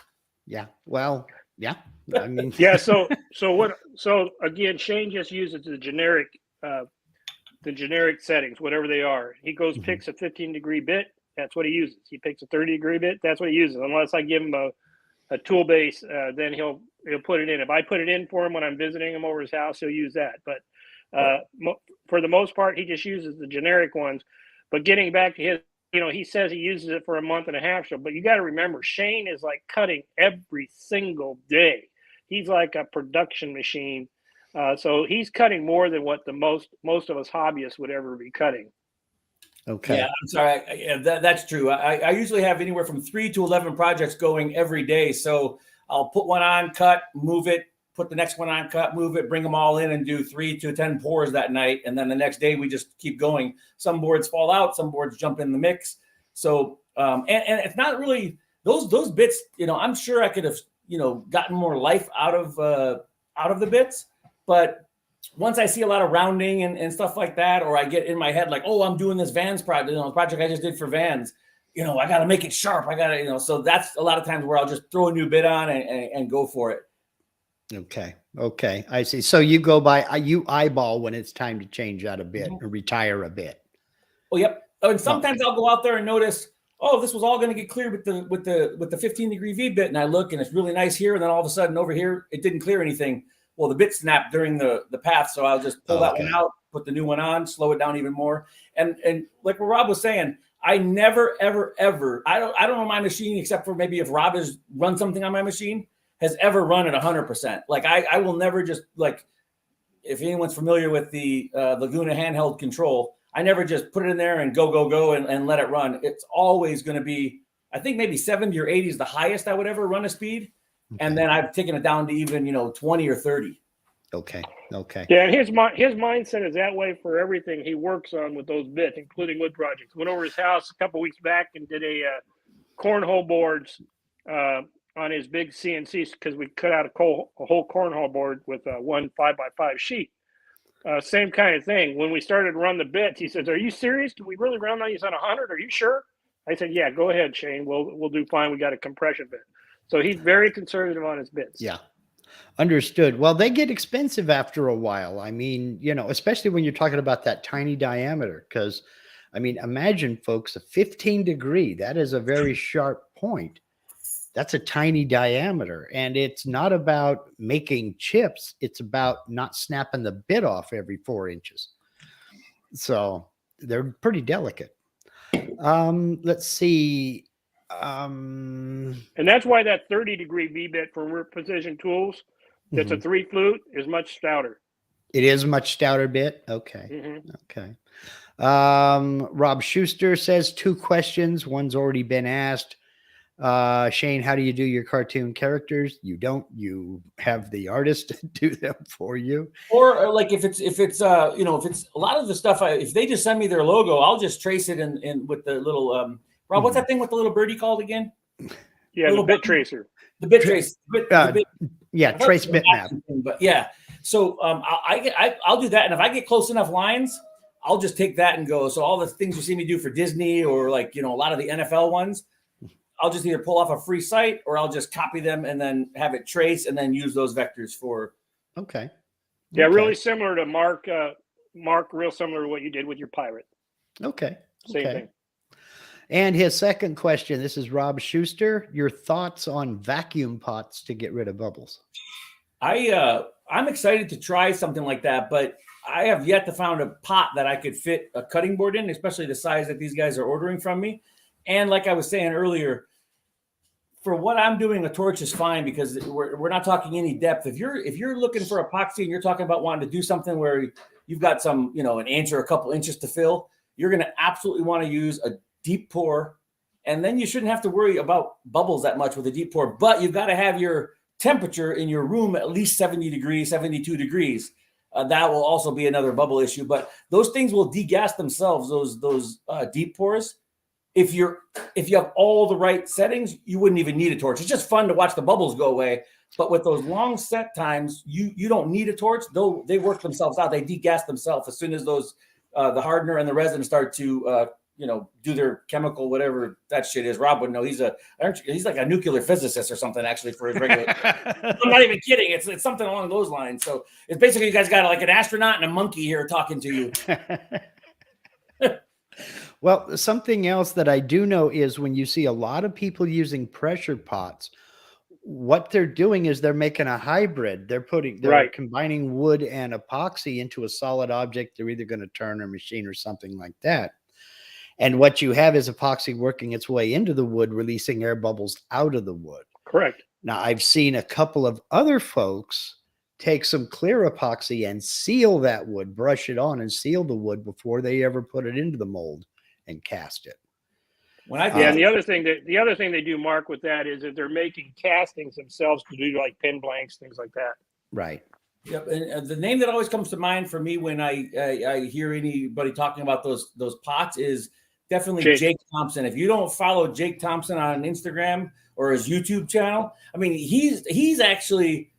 S1: Yeah. Well, yeah. I mean,
S3: yeah. So again, Shane just uses the generic settings, whatever they are. He goes, picks a 15-degree bit. That's what he uses. He picks a 30-degree bit. That's what he uses. Unless I give him a tool base, then he'll put it in. If I put it in for him when I'm visiting him over his house, he'll use that. But for the most part, he just uses the generic ones. But getting back to his, he says he uses it for a month and a half. But you got to remember, Shane is like cutting every single day. He's like a production machine. So he's cutting more than what the most of us hobbyists would ever be cutting.
S1: Okay.
S2: Yeah, I'm sorry. That's true. I usually have anywhere from 3 to 11 projects going every day. So I'll put one on, cut, move it, put the next one on, cut, move it, bring them all in, and do 3 to 10 pours that night. And then the next day we just keep going. Some boards fall out, some boards jump in the mix. So and it's not really those bits. I'm sure I could have gotten more life out of the bits, but once I see a lot of rounding and stuff like that, or I get in my head like, oh, I'm doing this Vans project, the project I just did for Vans, I got to make it sharp. I got to, so that's a lot of times where I'll just throw a new bit on and go for it.
S1: Okay. Okay. I see. So you go by, you eyeball when it's time to change out a bit or retire a bit.
S2: Oh, yep. And sometimes I'll go out there and notice, oh, this was all going to get cleared with the 15-degree V bit. And I look and it's really nice here. And then all of a sudden over here, it didn't clear anything. Well, the bit snapped during the path, so I'll just pull that one out, put the new one on, slow it down even more. And like what Rob was saying, I never, ever, ever, I don't know my machine, except for maybe if Rob has run something on my machine, has ever run at 100%. Like I will never just, like, if anyone's familiar with the Laguna handheld control, I never just put it in there and go and let it run. It's always going to be, I think maybe 70 or 80 is the highest I would ever run a speed. Okay. And then I've taken it down to even, 20 or 30.
S1: Okay. Okay.
S3: Yeah. And his mindset is that way for everything he works on with those bits, including wood projects. Went over his house a couple of weeks back and did a cornhole boards on his big CNC, because we cut out a whole cornhole board with one 5x5 sheet. Same kind of thing. When we started to run the bits, he says, "Are you serious? Do we really run these on 100? Are you sure?" I said, "Yeah, go ahead, Shane. We'll do fine. We got a compression bit." So he's very conservative on his bits.
S1: Yeah. Understood. Well, they get expensive after a while. I mean, especially when you're talking about that tiny diameter, because I mean, imagine folks, a 15-degree, that is a very sharp point. That's a tiny diameter, and it's not about making chips. It's about not snapping the bit off every 4 inches. So they're pretty delicate. Let's see.
S3: And that's why that 30-degree V-bit from Precision Tools, that's a 3 flute, is much stouter.
S1: It is a much stouter bit. Okay. Okay. Rob Schuster says 2 questions. One's already been asked. Shane, how do you do your cartoon characters? You don't. You have the artist do them for you.
S2: Or like if it's if it's a lot of the stuff, if they just send me their logo, I'll just trace it in with the little Rob, what's that thing with the little birdie called again?
S3: Yeah, the bit tracer.
S2: The bit tracer.
S1: Yeah, trace bitmap.
S2: But yeah, so I'll do that, and if I get close enough lines, I'll just take that and go. So all the things you see me do for Disney or a lot of the NFL ones, I'll just either pull off a free site or I'll just copy them and then have it trace and then use those vectors for.
S1: Okay.
S3: Yeah, really similar to Mark. Mark, real similar to what you did with your Pirate.
S1: Okay.
S3: Same thing.
S1: And his second question, this is Rob Schuster. Your thoughts on vacuum pots to get rid of bubbles?
S2: I'm excited to try something like that, but I have yet to find a pot that I could fit a cutting board in, especially the size that these guys are ordering from me. And like I was saying earlier, for what I'm doing, a torch is fine because we're not talking any depth. If you're looking for epoxy and you're talking about wanting to do something where you've got some, an inch or a couple inches to fill, you're going to absolutely want to use a deep pour And then you shouldn't have to worry about bubbles that much with a deep pour, but you've got to have your temperature in your room at least 70 degrees, 72 degrees. That will also be another bubble issue, but those things will degas themselves, those deep pours. If you have all the right settings, you wouldn't even need a torch. It's just fun to watch the bubbles go away. But with those long set times, you don't need a torch. They work themselves out. They degas themselves as soon as those the hardener and the resin start to do their chemical, whatever that shit is. Rob would know. He's like a nuclear physicist or something, actually, for his regular. I'm not even kidding. It's something along those lines. So it's basically you guys got like an astronaut and a monkey here talking to you.
S1: Well, something else that I do know is when you see a lot of people using pressure pots, what they're doing is they're making a hybrid. They're combining wood and epoxy into a solid object. They're either going to turn or machine or something like that. And what you have is epoxy working its way into the wood, releasing air bubbles out of the wood.
S3: Correct.
S1: Now, I've seen a couple of other folks take some clear epoxy and seal that wood, brush it on and seal the wood before they ever put it into the mold and cast it.
S3: And the other thing they do, Mark, with that is that they're making castings themselves to do like pin blanks, things like that.
S1: Right.
S2: Yep. And the name that always comes to mind for me when I hear anybody talking about those pots is definitely Jake Thompson. If you don't follow Jake Thompson on Instagram or his YouTube channel, I mean, he's actually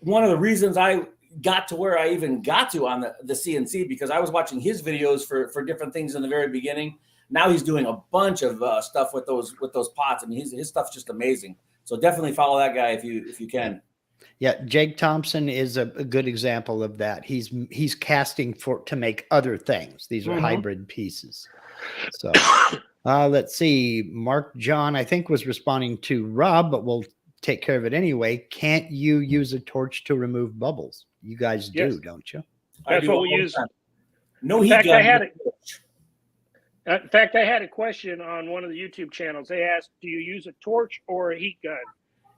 S2: one of the reasons I got to where I even got to on the CNC, because I was watching his videos for different things in the very beginning. Now he's doing a bunch of stuff with those pots. I mean, his stuff's just amazing. So definitely follow that guy if you can.
S1: Yeah, Jake Thompson is a good example of that. He's casting to make other things. These are hybrid pieces. So let's see. Mark John, I think, was responding to Rob, but we'll take care of it anyway. Can't you use a torch to remove bubbles? You guys do, don't you?
S3: That's what we use.
S2: No heat gun.
S3: In fact, I had a question on one of the YouTube channels. They asked, do you use a torch or a heat gun?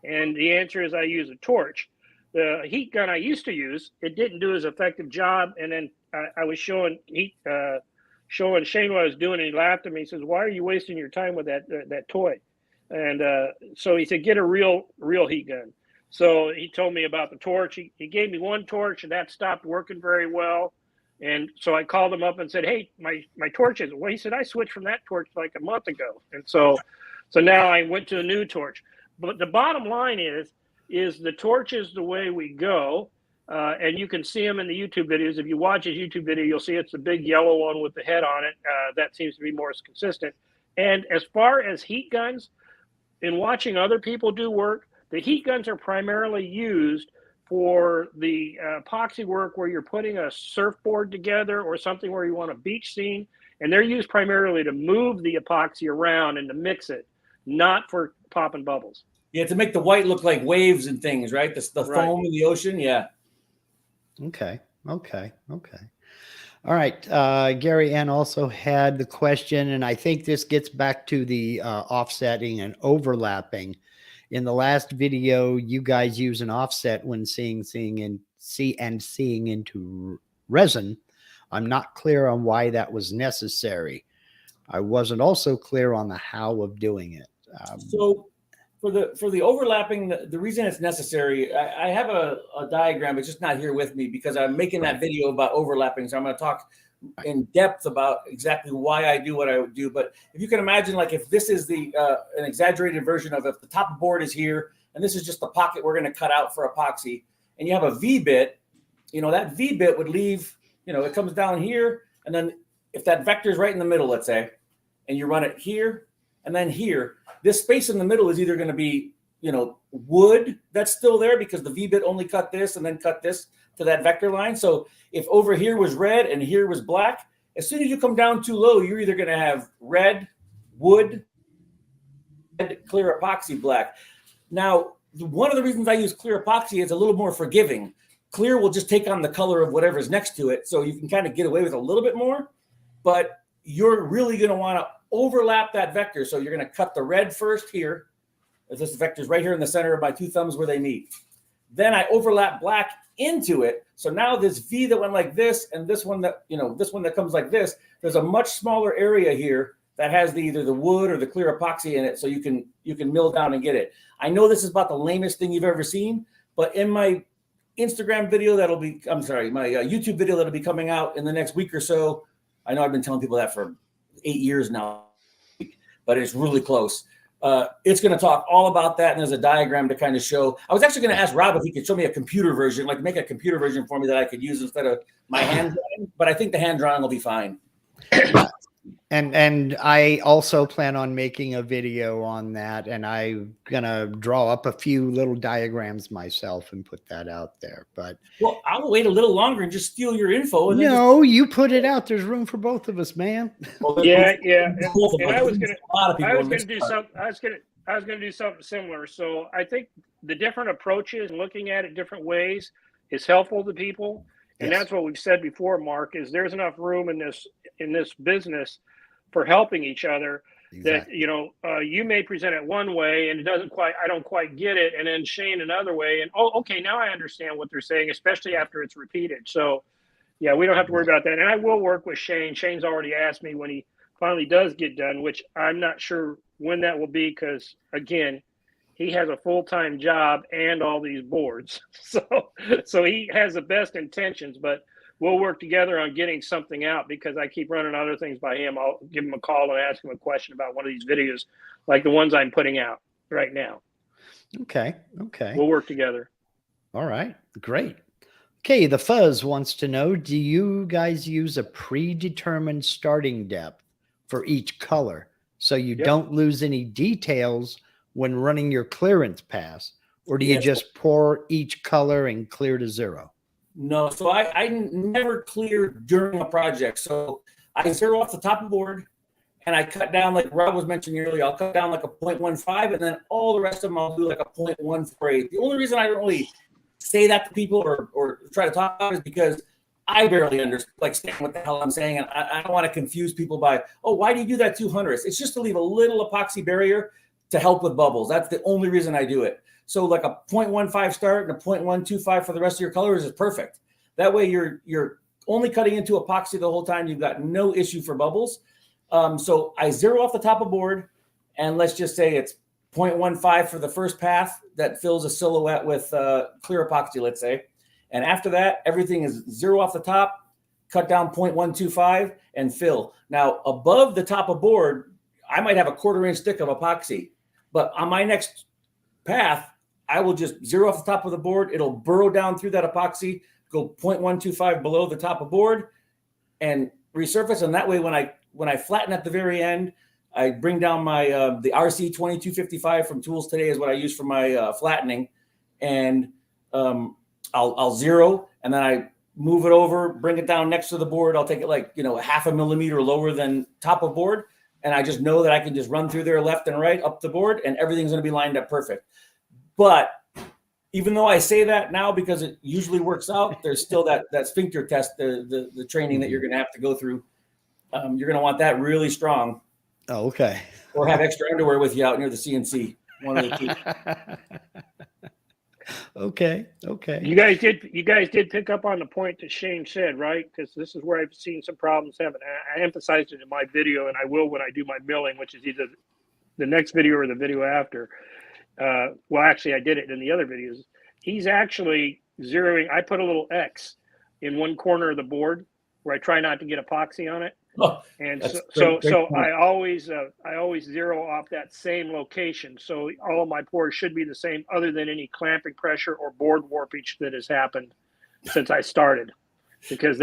S3: And the answer is I use a torch. The heat gun I used to use, it didn't do as effective job. And then I was showing Shane what I was doing, and he laughed at me. He says, why are you wasting your time with that toy? And so he said, get a real heat gun. So he told me about the torch. He gave me one torch, and that stopped working very well. And so I called him up and said, hey, my torch isn't. Well, he said, I switched from that torch like a month ago. And so now I went to a new torch. But the bottom line is the torch is the way we go. And you can see him in the YouTube videos. If you watch his YouTube video, you'll see it's the big yellow one with the head on it. That seems to be more consistent. And as far as heat guns, in watching other people do work, the heat guns are primarily used for the epoxy work where you're putting a surfboard together or something where you want a beach scene. And they're used primarily to move the epoxy around and to mix it, not for popping bubbles.
S2: Yeah, to make the white look like waves and things, right? The foam in the ocean, yeah.
S1: Okay. All right. Gary Ann also had the question, and I think this gets back to the offsetting and overlapping. In the last video, you guys use an offset when seeing into resin. I'm not clear on why that was necessary. I wasn't also clear on the how of doing it.
S2: So for the overlapping, the reason it's necessary, I have a diagram. It's just not here with me because I'm making that video about overlapping. So I'm going to talk in depth about exactly why I do what I do. But if you can imagine, like if this is an exaggerated version of if the top of board is here, and this is just the pocket we're going to cut out for epoxy, and you have a V-bit, that V-bit would leave, it comes down here. And then if that vector is right in the middle, let's say, and you run it here and then here, this space in the middle is either going to be, wood that's still there because the V-bit only cut this and then cut this to that vector line. So if over here was red and here was black, as soon as you come down too low, you're either going to have red, wood, and clear epoxy, black. Now, one of the reasons I use clear epoxy is a little more forgiving. Clear will just take on the color of whatever's next to it. So you can kind of get away with a little bit more, but you're really going to want to overlap that vector. So you're going to cut the red first here. This vector's right here in the center of my two thumbs where they meet. Then I overlap black into it. So now this V that went like this and this one that, this one that comes like this, there's a much smaller area here that has either the wood or the clear epoxy in it, so you can mill down and get it. I know this is about the lamest thing you've ever seen, but in my Instagram video my YouTube video that'll be coming out in the next week or so. I know I've been telling people that for 8 years now, but it's really close. It's going to talk all about that, and there's a diagram to kind of show. I was actually going to ask Rob if he could show me a computer version, like make a computer version for me that I could use instead of my hand drawing, but I think the hand drawing will be fine.
S1: And I also plan on making a video on that, and I'm gonna draw up a few little diagrams myself and put that out there. But
S2: well, I'll wait a little longer and just steal your info. And
S1: no, you put it out. There's room for both of us, man.
S3: Yeah. And I was gonna do something similar. So I think the different approaches, looking at it different ways, is helpful to people. And that's what we've said before, Mark, is there's enough room in this business for helping each other. Exactly. That, you may present it one way and I don't quite get it. And then Shane another way. And, okay, now I understand what they're saying, especially after it's repeated. So, yeah, we don't have to worry about that. And I will work with Shane. Shane's already asked me when he finally does get done, which I'm not sure when that will be because, again, he has a full-time job and all these boards. So he has the best intentions, but we'll work together on getting something out because I keep running other things by him. I'll give him a call and ask him a question about one of these videos, like the ones I'm putting out right now.
S1: Okay.
S3: We'll work together.
S1: All right. Great. Okay. The Fuzz wants to know, do you guys use a predetermined starting depth for each color so you don't lose any details when running your clearance pass, or do you just pour each color and clear to zero?
S2: No, so I never clear during a project. So I zero off the top of the board and I cut down, like Rob was mentioning earlier, I'll cut down like a 0.15 and then all the rest of them I'll do like a 0.148. The only reason I don't really say that to people or try to talk about it is because I barely understand what the hell I'm saying. And I don't want to confuse people by, why do you do that 200th? It's just to leave a little epoxy barrier to help with bubbles. That's the only reason I do it. So like a 0.15 start and a 0.125 for the rest of your colors is perfect. That way you're only cutting into epoxy the whole time. You've got no issue for bubbles. So I zero off the top of board, and let's just say it's 0.15 for the first path that fills a silhouette with clear epoxy, let's say. And after that, everything is zero off the top, cut down 0.125 and fill. Now above the top of board, I might have a 1/4 inch thick of epoxy, but on my next path, I will just zero off the top of the board. It'll burrow down through that epoxy, go 0.125 below the top of board and resurface. And that way, when I flatten at the very end, I bring down my, the RC 2255 from Tools Today is what I use for my flattening. And I'll zero, and then I move it over, bring it down next to the board. I'll take it like, 0.5 millimeter lower than top of board. And I just know that I can just run through there left and right up the board and everything's going to be lined up perfect. But even though I say that now because it usually works out, there's still that sphincter test, the training that you're going to have to go through. You're going to want that really strong.
S1: Oh, okay.
S2: Or have extra underwear with you out near the CNC. One of the two.
S1: Okay.
S3: You guys did pick up on the point that Shane said, right? Because this is where I've seen some problems happen. I emphasized it in my video, and I will when I do my milling, which is either the next video or the video after. Well, actually, I did it in the other videos. He's actually zeroing. I put a little X in one corner of the board where I try not to get epoxy on it.
S2: Oh,
S3: and so I always zero off that same location. So all of my pores should be the same, other than any clamping pressure or board warpage that has happened since I started. Because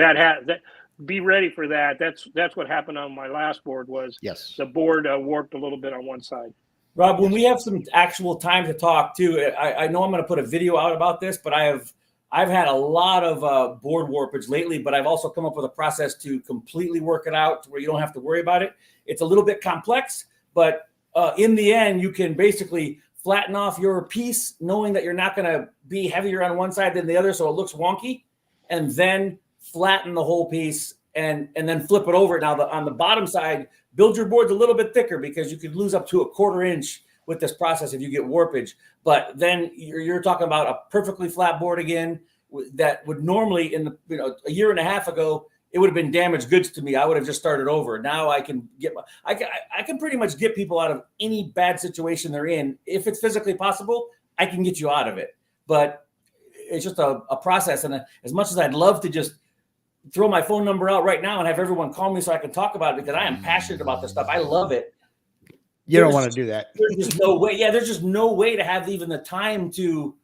S3: be ready for that. That's what happened on my last board. Was the board warped a little bit on one side.
S2: Rob, when we have some actual time to talk too, I know I'm going to put a video out about this, but I've had a lot of board warpage lately, but I've also come up with a process to completely work it out to where you don't have to worry about it. It's a little bit complex, but in the end, you can basically flatten off your piece, knowing that you're not going to be heavier on one side than the other, so it looks wonky, and then flatten the whole piece and then flip it over. Now, on the bottom side, build your boards a little bit thicker because you could lose up to a 1/4 inch with this process if you get warpage. But then you're talking about a perfectly flat board again that would normally a year and a half ago, it would have been damaged goods to me. I would have just started over. Now I can I can pretty much get people out of any bad situation they're in. If it's physically possible, I can get you out of it. But it's just a process. And as much as I'd love to just throw my phone number out right now and have everyone call me so I can talk about it, because I am passionate about this stuff. I love it.
S1: You don't want to do that.
S2: There's just no way. Yeah, there's just no way to have even the time to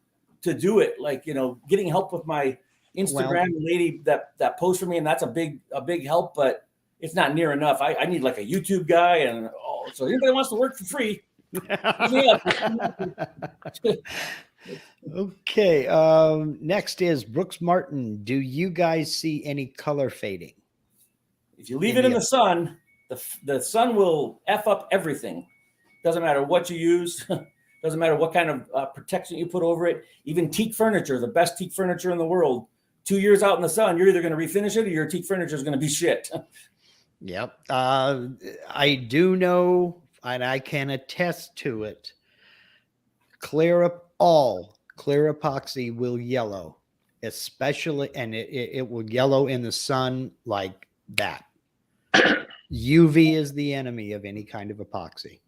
S2: do it. Like, getting help with my Instagram lady that posts for me, and that's a big help, but it's not near enough. I need like a YouTube guy, and so anybody wants to work for free.
S1: Okay. Next is Brooks Martin. Do you guys see any color fading?
S2: If you leave it in the sun, the sun will F up everything. Doesn't matter what you use. Doesn't matter what kind of protection you put over it. Even teak furniture, the best teak furniture in the world, 2 years out in the sun, you're either going to refinish it or your teak furniture is going to be shit.
S1: Yep. I do know, and I can attest to it. Clear epoxy will yellow, especially, and it will yellow in the sun like that. UV is the enemy of any kind of epoxy.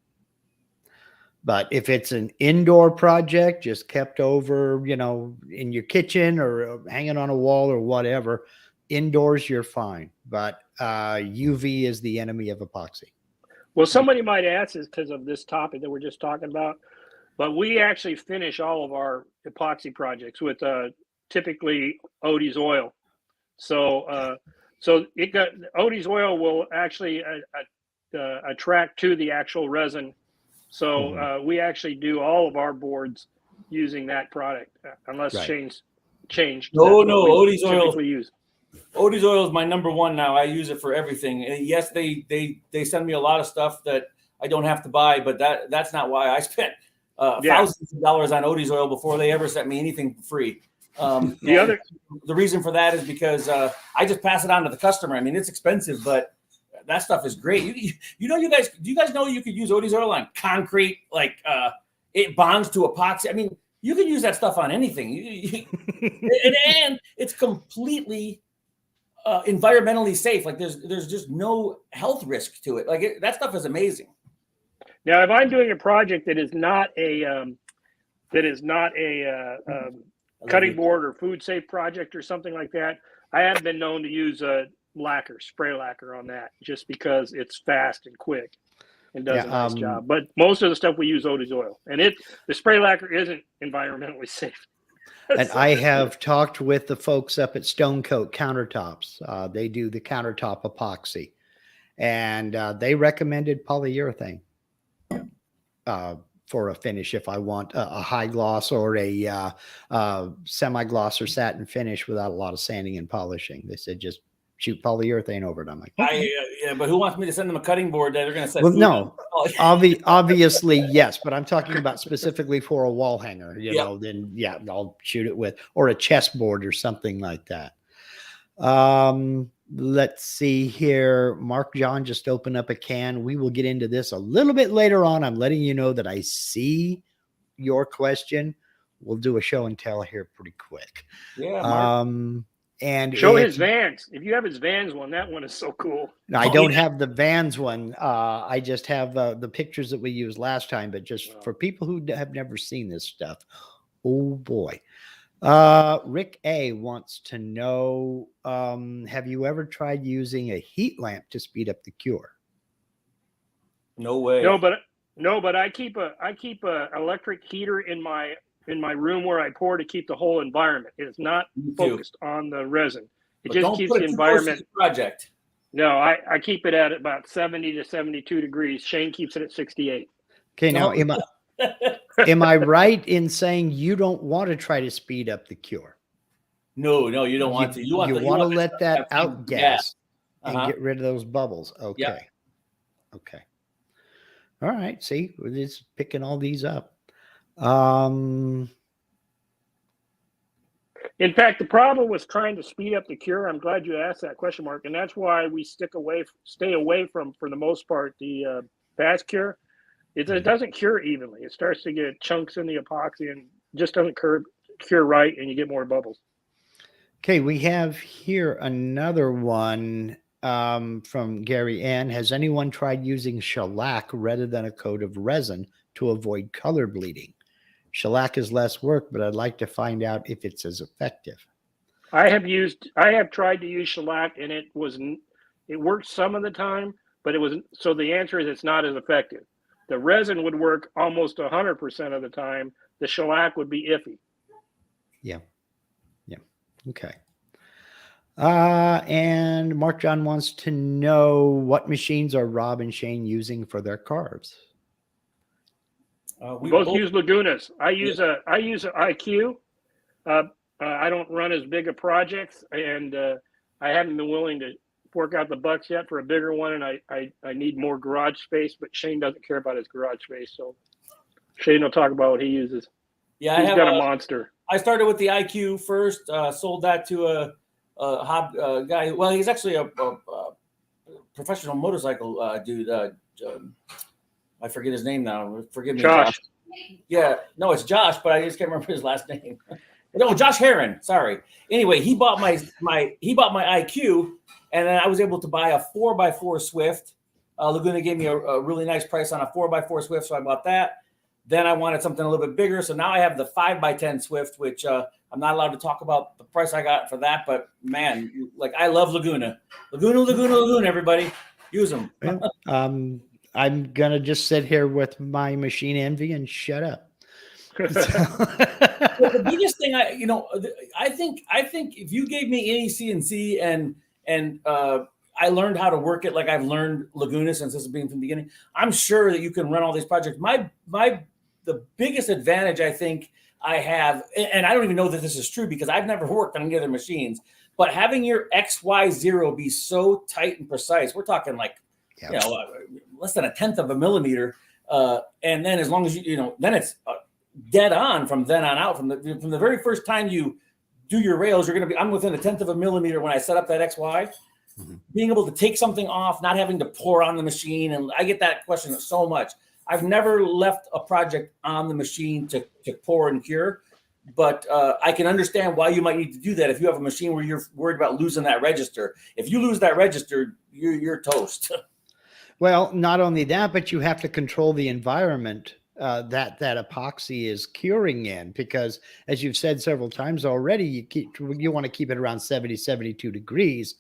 S1: But if it's an indoor project, just kept over, in your kitchen or hanging on a wall or whatever, indoors, you're fine. But UV is the enemy of epoxy.
S3: Well, somebody might ask this because of this topic that we're just talking about, but we actually finish all of our epoxy projects with typically Odie's oil. So Odie's oil will actually attract to the actual resin. So we actually do all of our boards using that product, unless changed.
S2: No, Odie's oil. Odie's oil is my number one now. I use it for everything. And yes, they send me a lot of stuff that I don't have to buy, but that's not why I spent thousands of dollars on Odie's oil before they ever sent me anything for free. The reason for that is because I just pass it on to the customer. I mean, it's expensive, but that stuff is great. Do you guys know you could use Odie's oil on concrete? Like it bonds to epoxy. I mean, you can use that stuff on anything. And it's completely environmentally safe. Like there's just no health risk to it. Like that stuff is amazing.
S3: Now, if I'm doing a project that is not a cutting board or food safe project or something like that, I have been known to use spray lacquer on that, just because it's fast and quick and does a nice job. But most of the stuff we use Odie's oil, and the spray lacquer isn't environmentally safe.
S1: And I have talked with the folks up at Stone Coat Countertops. They do the countertop epoxy, and they recommended polyurethane for a finish if I want a high gloss or a semi-gloss or satin finish without a lot of sanding and polishing. They said just shoot polyurethane over it. I'm like, okay.
S2: But who wants me to send them a cutting board that they're going to set?
S1: Well, no, obviously, yes, but I'm talking about specifically for a wall hanger, then I'll shoot it with, or a chessboard or something like that. Let's see here. Mark John just opened up a can. We will get into this a little bit later on. I'm letting you know that I see your question. We'll do a show and tell here pretty quick.
S2: Yeah. Mark.
S3: And show his Vans. If you have his Vans one, that one is so cool.
S1: I don't have the Vans one. I just have the pictures that we used last time, but just for people who have never seen this stuff. Oh boy. Rick A wants to know, have you ever tried using a heat lamp to speed up the cure?
S2: No way.
S3: No, but I keep a electric heater in my room where I pour to keep the whole environment. It's not focused on the resin. It just keeps the environment.
S2: Project.
S3: No, I keep it at about 70 to 72 degrees. Shane keeps it at 68.
S1: Okay, now am I right in saying you don't want to try to speed up the cure?
S2: No, you don't want to. You want
S1: to let that outgas and get rid of those bubbles. Okay. Yep. Okay. All right. See, we're just picking all these up.
S3: In fact, the problem with trying to speed up the cure, I'm glad you asked that question, Mark, and that's why we stay away from, for the most part, the fast cure. It doesn't cure evenly. It starts to get chunks in the epoxy and just doesn't cure right, and you get more bubbles.
S1: Okay, we have here another one from Gary Ann. Has anyone tried using shellac rather than a coat of resin to avoid color bleeding? Shellac is less work, but I'd like to find out if it's as effective.
S3: I have tried to use shellac, and it worked some of the time, but so the answer is it's not as effective. The resin would work almost 100% of the time. The shellac would be iffy.
S1: Yeah. Okay. And Mark John wants to know what machines are Rob and Shane using for their carves.
S3: We both use Lagunas. I use a IQ. I don't run as big of projects, and I haven't been willing to fork out the bucks yet for a bigger one, and I need more garage space, but Shane doesn't care about his garage space, so Shane will talk about what he uses.
S2: Yeah,
S3: he's got a monster.
S2: I started with the IQ first, sold that to a guy. Well, he's actually a professional motorcycle dude. I forget his name now. Forgive me,
S3: Josh.
S2: Yeah, no, it's Josh, but I just can't remember his last name. No, Josh Heron. Sorry. Anyway, he bought my IQ, and then I was able to buy a 4x4 Swift. Laguna gave me a really nice price on a 4x4 Swift, so I bought that. Then I wanted something a little bit bigger, so now I have the 5x10 Swift, which I'm not allowed to talk about the price I got for that, but man, like I love Laguna. Laguna, everybody. Use them.
S1: I'm going to just sit here with my machine envy and shut up.
S2: The biggest thing I think if you gave me any CNC and I learned how to work it like I've learned Laguna since this has been from the beginning, I'm sure that you can run all these projects. The biggest advantage I think I have, and I don't even know that this is true because I've never worked on any other machines, but having your XY0 be so tight and precise, we're talking like, less than 1/10 of a millimeter. And then as long as then it's dead on from then on out. From the very first time you do your rails, I'm within 1/10 of a millimeter when I set up that XY. Mm-hmm. Being able to take something off, not having to pour on the machine. And I get that question so much. I've never left a project on the machine to pour and cure, but I can understand why you might need to do that if you have a machine where you're worried about losing that register. If you lose that register, you're toast.
S1: Well, not only that, but you have to control the environment that epoxy is curing in, because as you've said several times already, you want to keep it around 70, 72 degrees.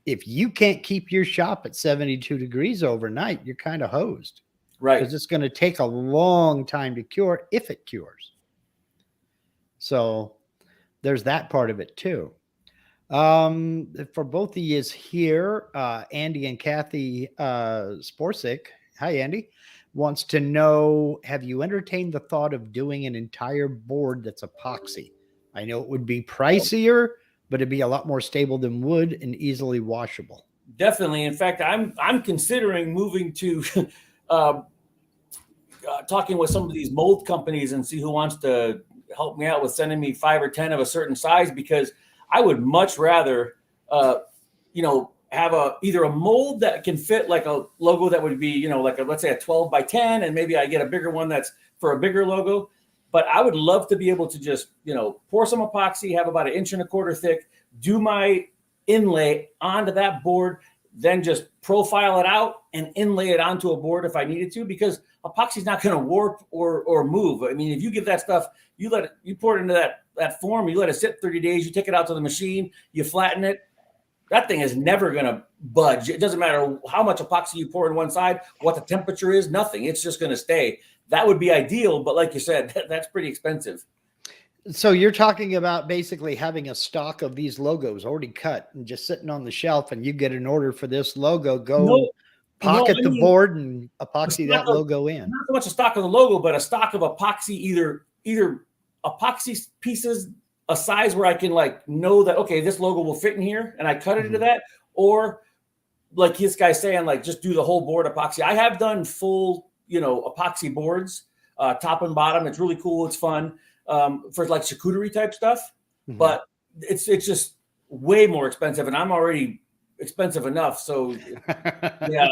S1: If you can't keep your shop at 72 degrees overnight, you're kind of hosed.
S2: Right.
S1: Because it's going to take a long time to cure if it cures. So there's that part of it too. For both of you here, Andy and Kathy Sporsic, hi Andy, wants to know, have you entertained the thought of doing an entire board that's epoxy? I know it would be pricier, but it'd be a lot more stable than wood and easily washable.
S2: Definitely. In fact, I'm considering moving to talking with some of these mold companies and see who wants to help me out with sending me 5 or 10 of a certain size, because I would much rather, have either a mold that can fit like a logo that would be, let's say a 12x10, and maybe I get a bigger one that's for a bigger logo. But I would love to be able to just, pour some epoxy, have about 1 1/4 inch thick, do my inlay onto that board, then just profile it out and inlay it onto a board if I needed to, because epoxy is not going to warp or move. I mean, if you get that stuff, you pour it into that form, you let it sit 30 days, you take it out to the machine, you flatten it. That thing is never going to budge. It doesn't matter how much epoxy you pour in one side, what the temperature is, nothing. It's just going to stay. That would be ideal, but like you said, that's pretty expensive.
S1: So you're talking about basically having a stock of these logos already cut and just sitting on the shelf, and you get an order for this logo, pocket the board and epoxy that logo in.
S2: Not so much a stock of the logo, but a stock of epoxy, either epoxy pieces, a size where I can know that, okay, this logo will fit in here, and I cut it into that, or like this guy's saying, just do the whole board epoxy. I have done full, epoxy boards, top and bottom. It's really cool. It's fun. For charcuterie type stuff, but it's just way more expensive, and I'm already expensive enough. So yeah,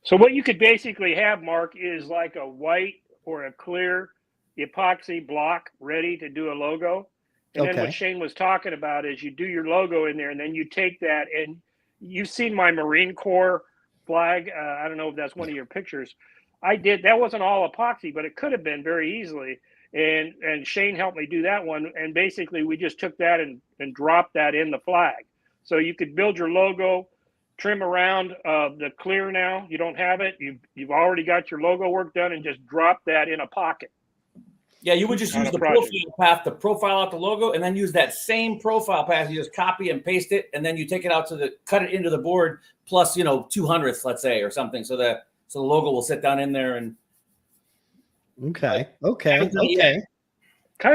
S3: so what you could basically have, Mark, is like a white or a clear epoxy block ready to do a logo, And then what
S1: Okay.
S3: Shane was talking about is you do your logo in there, and then you take that, and you've seen my Marine Corps flag. I don't know if that's one of your pictures. I did. That wasn't all epoxy, but it could have been very easily. And Shane helped me do that one. And basically, we just took that and dropped that in the flag. So you could build your logo, trim around the clear now. You don't have it. You've already got your logo work done, and just drop that in a pocket.
S2: Yeah, you would just use the profile path to profile out the logo, and then use that same profile path. You just copy and paste it, and then you take it out to cut it into the board plus 2/100ths, let's say, or something, so the logo will sit down in there. And
S1: Okay.
S3: Kind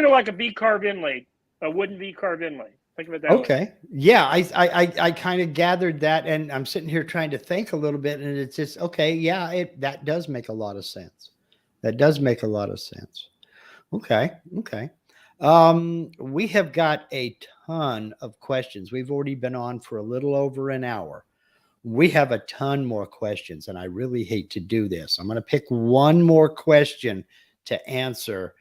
S3: of like a V-carve inlay, a wooden V-carve inlay. Think of it that way.
S1: Okay. Yeah, I kind of gathered that, and I'm sitting here trying to think a little bit, and it's just okay. Yeah, that does make a lot of sense. That does make a lot of sense. Okay. We have got a ton of questions. We've already been on for a little over an hour. We have a ton more questions, and I really hate to do this. I'm going to pick one more question to answer,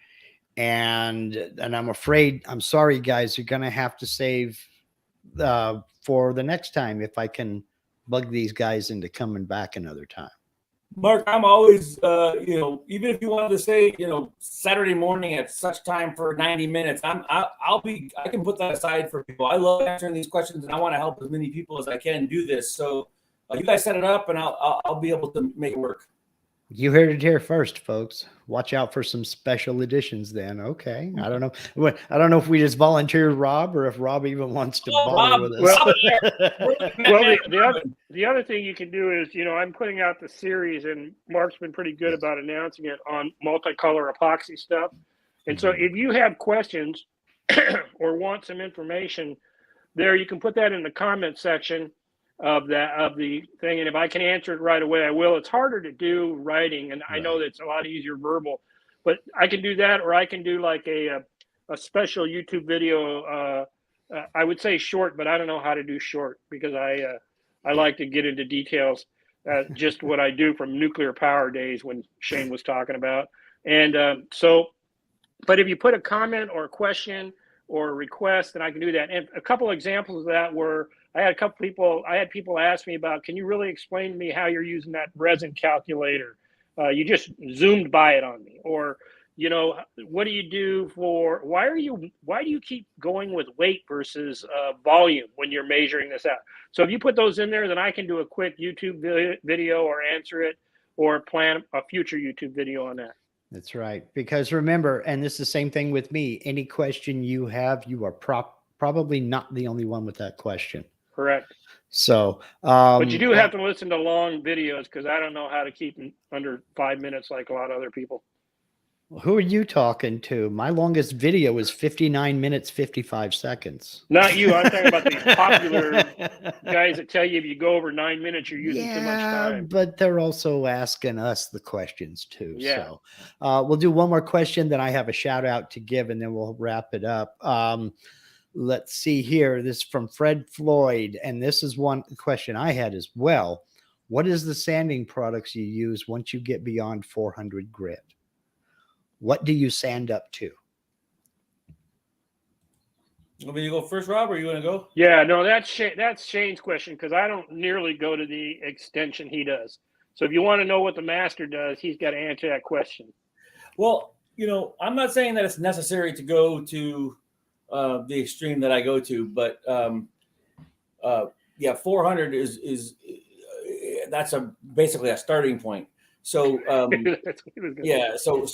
S1: and I'm sorry, guys, you're going to have to save for the next time if I can bug these guys into coming back another time.
S2: Mark, I'm always, even if you wanted to say, Saturday morning at such time for 90 minutes, I can put that aside for people. I love answering these questions, and I want to help as many people as I can do this. So you guys set it up, and I'll be able to make it work.
S1: You heard it here first, folks. Watch out for some special editions then. Okay. I don't know. I don't know if we just volunteered Rob or if Rob even wants to bother with us.
S3: The other thing you can do is, I'm putting out the series, and Mark's been pretty good about announcing it on multicolor epoxy stuff. And so if you have questions or want some information there, you can put that in the comment section of the thing, and if I can answer it right away, I will. It's harder to do writing, and I know that it's a lot easier verbal, but I can do that, or I can do like a special YouTube video. I would say short, but I don't know how to do short because I like to get into details. Just what I do from nuclear power days when Shane was talking about, and but if you put a comment or a question or a request, then I can do that. And a couple of examples of that were, I had people ask me about, can you really explain to me how you're using that resin calculator? You just zoomed by it on me. Or, what do you do why do you keep going with weight versus volume when you're measuring this out? So if you put those in there, then I can do a quick YouTube video or answer it, or plan a future YouTube video on that.
S1: That's right. Because remember, and this is the same thing with me, any question you have, you are probably not the only one with that question.
S3: Correct.
S1: So,
S3: but you do have to listen to long videos, because I don't know how to keep them under 5 minutes like a lot of other people.
S1: Who are you talking to? My longest video is 59 minutes, 55 seconds.
S3: Not you. I'm talking about these popular guys that tell you if you go over 9 minutes, you're using too much time.
S1: But they're also asking us the questions too.
S3: Yeah.
S1: So we'll do one more question, then I have a shout out to give, and then we'll wrap it up. Let's see here. This is from Fred Floyd, and this is one question I had as well. What is the sanding products you use once you get beyond 400 grit? What do you sand up to?
S2: You want me to go first, Rob, or you want to go?
S3: Yeah, no, that's Shane's question, because I don't nearly go to the extension he does. So if you want to know what the master does, he's got to answer that question.
S2: Well, I'm not saying that it's necessary to go to the extreme that I go to, but 400 is that's basically a starting point. So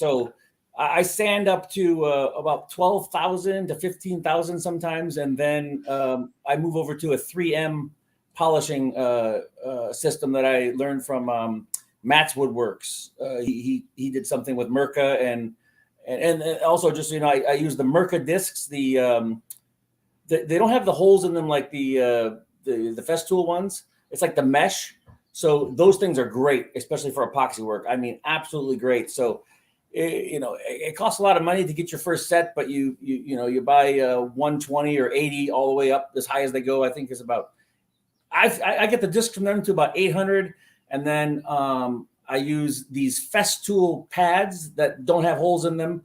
S2: so I sand up to about 12,000 to 15,000 sometimes, and then I move over to a 3M polishing system that I learned from Matt's Woodworks. He did something with Mirka, and also just I use the Mirka discs. They don't have the holes in them like the Festool ones. It's like the mesh. So those things are great, especially for epoxy work. I mean, absolutely great. So it costs a lot of money to get your first set, but you buy 120 or 80 all the way up as high as they go. I think is about. I get the disc from them to about 800, and then I use these Festool pads that don't have holes in them.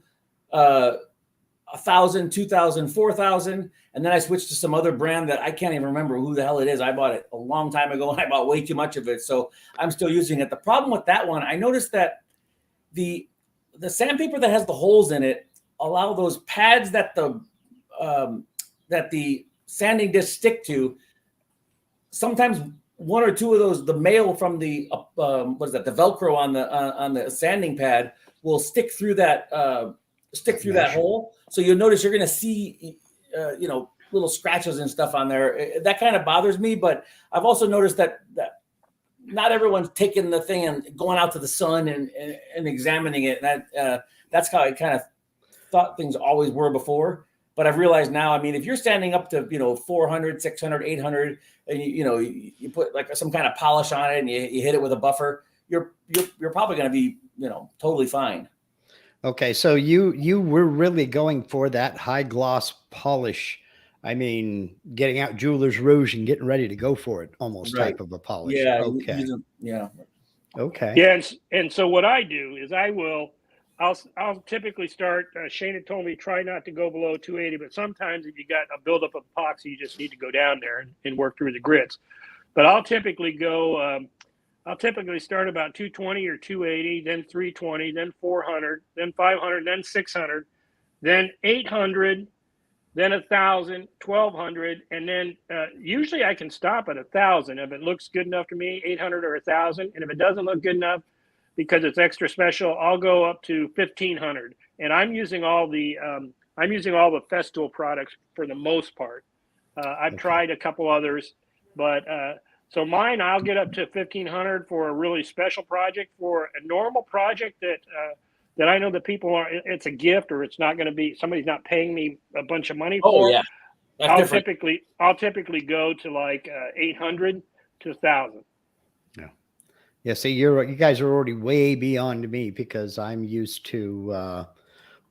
S2: 1,000, 2,000, 4,000. And then I switched to some other brand that I can't even remember who the hell it is. I bought it a long time ago and I bought way too much of it. So I'm still using it. The problem with that one, I noticed that the sandpaper that has the holes in it allow those pads that the sanding disc stick to. Sometimes one or two of those, the mail from the the Velcro on the sanding pad will stick through that that hole. So you'll notice you're going to see little scratches and stuff on there. That kind of bothers me. But I've also noticed that not everyone's taking the thing and going out to the sun and examining it. That's how I kind of thought things always were before. But I've realized now, I mean, if you're standing up to, 400, 600, 800, and you put like some kind of polish on it and you hit it with a buffer, you're probably going to be, totally fine.
S1: Okay. So you were really going for that high gloss polish. I mean, getting out Jeweler's Rouge and getting ready to go for it, almost
S2: Right.
S1: type of a polish.
S2: Yeah.
S1: Okay.
S2: Yeah.
S1: Okay.
S3: Yeah, and so what I do is I'll typically start. Shane had told me try not to go below 280, but sometimes if you got a buildup of epoxy, you just need to go down there and work through the grits. But I'll typically go. I'll typically start about 220 or 280, then 320, then 400, then 500, then 600, then 800, then 1,000, 1,200, and then usually I can stop at 1,000 if it looks good enough to me, 800 or 1,000, and if it doesn't look good enough, because it's extra special, I'll go up to 1,500. And I'm using all the Festool products for the most part. I've tried a couple others, but so mine I'll get up to 1,500 for a really special project. For a normal project that I know that people are, it's a gift or it's not going to be, somebody's not paying me a bunch of money for.
S2: Yeah,
S3: I'll typically go to like 800 to 1,000.
S1: Yeah, see, you guys are already way beyond me because I'm used to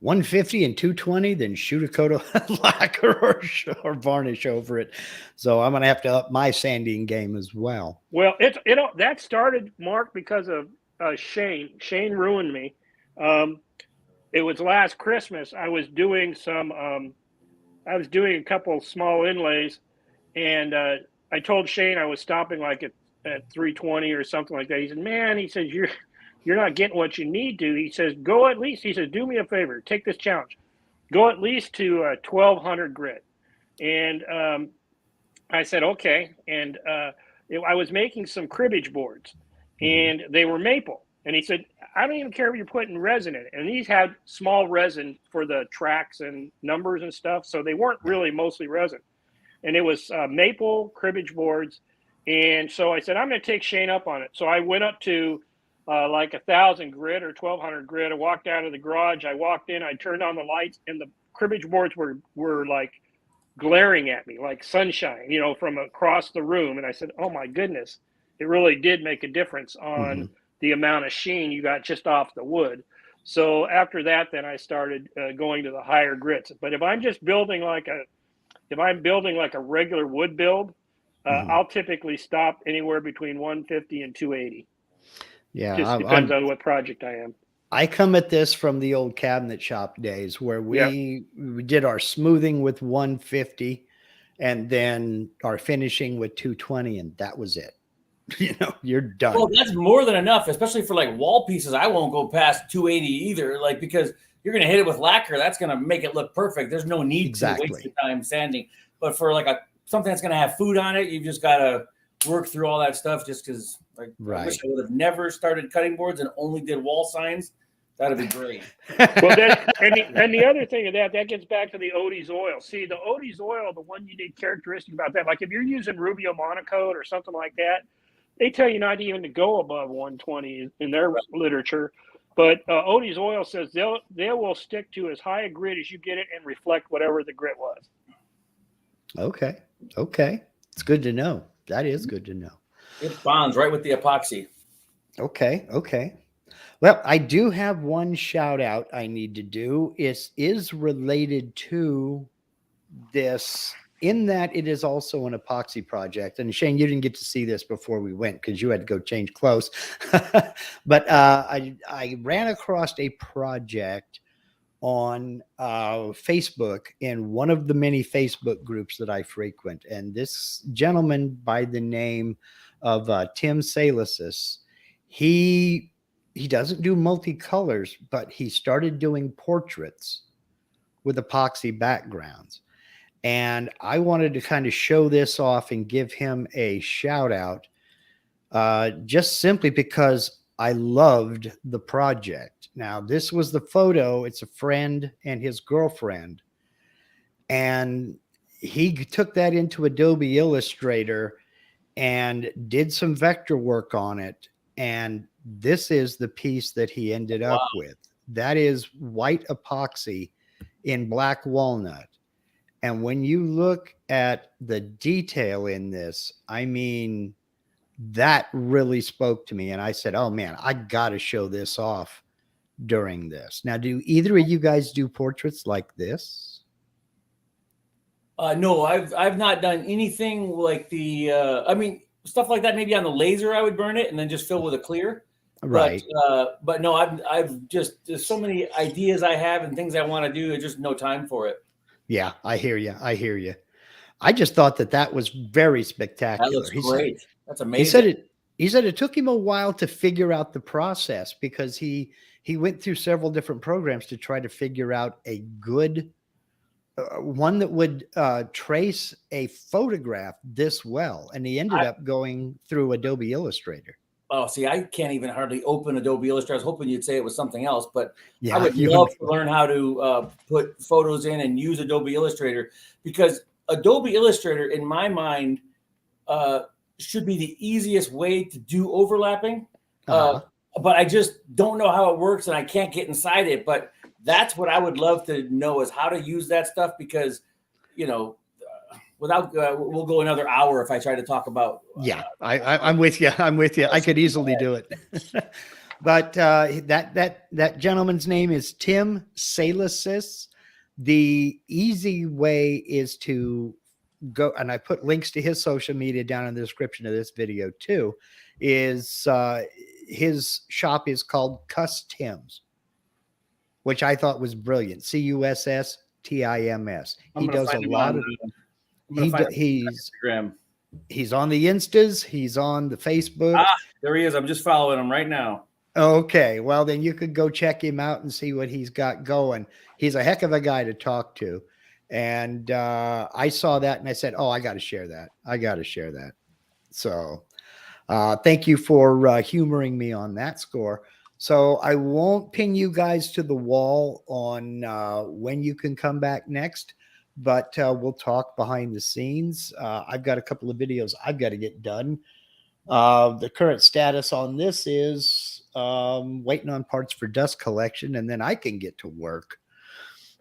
S1: 150 and 220, then shoot a coat of lacquer or varnish over it. So I'm going to have to up my sanding game as well.
S3: Well, that started, Mark, because of Shane. Shane ruined me. It was last Christmas. I was doing a couple small inlays, and I told Shane I was stopping like at 320 or something like that. He said, man, he says, you're not getting what you need to. He says, go at least, he says, do me a favor, take this challenge. Go at least to 1,200 grit. And I said, okay. And I was making some cribbage boards and they were maple. And he said, I don't even care if you're putting resin in it. And these had small resin for the tracks and numbers and stuff. So they weren't really mostly resin. And it was maple cribbage boards. And so I said, I'm going to take Shane up on it. So I went up to like 1,000 grit or 1,200 grit. I walked out of the garage. I walked in. I turned on the lights, and the cribbage boards were like glaring at me like sunshine, from across the room. And I said, oh my goodness, it really did make a difference on the amount of sheen you got just off the wood. So after that, then I started going to the higher grits. But if I'm just building like a regular wood build, I'll typically stop anywhere between 150 and 280.
S1: Yeah.
S3: Just depends on what project I am.
S1: I come at this from the old cabinet shop days where we did our smoothing with 150 and then our finishing with 220, and that was it. You're done.
S2: Well, that's more than enough, especially for like wall pieces. I won't go past 280 either, because you're going to hit it with lacquer. That's going to make it look perfect. There's no need to waste your time sanding. But for like something that's going to have food on it, you've just got to work through all that stuff just because I wish I would have never started cutting boards and only did wall signs. That'd be great.
S3: Well, and the other thing of that gets back to the Odie's oil. See, the Odie's oil, the one unique characteristic about that, like if you're using Rubio Monocoat or something like that, they tell you not even to go above 120 in their literature. But Odie's oil says they will stick to as high a grit as you get it and reflect whatever the grit was.
S1: Okay. It's good to know. That is good to know.
S2: It bonds right with the epoxy.
S1: Okay. Well, I do have one shout out I need to do. It is related to this in that it is also an epoxy project. And Shane, you didn't get to see this before we went because you had to go change clothes. But I ran across a project on Facebook in one of the many Facebook groups that I frequent. And this gentleman by the name of Tim Salisis, he doesn't do multicolors, but he started doing portraits with epoxy backgrounds. And I wanted to kind of show this off and give him a shout out, just simply because I loved the project. Now, this was the photo. It's a friend and his girlfriend. And he took that into Adobe Illustrator and did some vector work on it. And this is the piece that he ended up with. That is white epoxy in black walnut. And when you look at the detail in this, I mean, that really spoke to me. And I said, oh man, I got to show this off during this. Now, do either of you guys do portraits like this?
S2: No, I've not done anything like the, I mean, stuff like that. Maybe on the laser, I would burn it and then just fill with a clear.
S1: Right.
S2: But no, I've just, there's so many ideas I have and things I want to do. There's just no time for it.
S1: Yeah, I hear you. I hear you. I just thought that was very spectacular.
S2: That looks great. That's amazing.
S1: He said it took him a while to figure out the process because he went through several different programs to try to figure out a good one that would trace a photograph this well. And he ended up going through Adobe Illustrator.
S2: Oh, see, I can't even hardly open Adobe Illustrator. I was hoping you'd say it was something else, but
S1: yeah,
S2: I would love to learn how to put photos in and use Adobe Illustrator, because Adobe Illustrator, in my mind, should be the easiest way to do overlapping. But I just don't know how it works and I can't get inside it. But that's what I would love to know, is how to use that stuff, because, you know, without we'll go another hour if I try to talk about.
S1: Yeah, I'm with you. I'm with you. I could easily do it. But that gentleman's name is Tim Salisis. The easy way is to go, and I put links to his social media down in the description of this video too, is his shop is called Cuss Tims, which I thought was brilliant. CUSSTIMS. He does a lot of he's on the Instas, he's on the Facebook.
S2: There he is. I'm just following him right now.
S1: Okay, well then you could go check him out and see what he's got going. He's a heck of a guy to talk to. And I saw that and I said, oh, I got to share that. I got to share that. So thank you for humoring me on that score. So I won't pin you guys to the wall on when you can come back next, but we'll talk behind the scenes. I've got a couple of videos I've got to get done. The current status on this is waiting on parts for dust collection, and then I can get to work.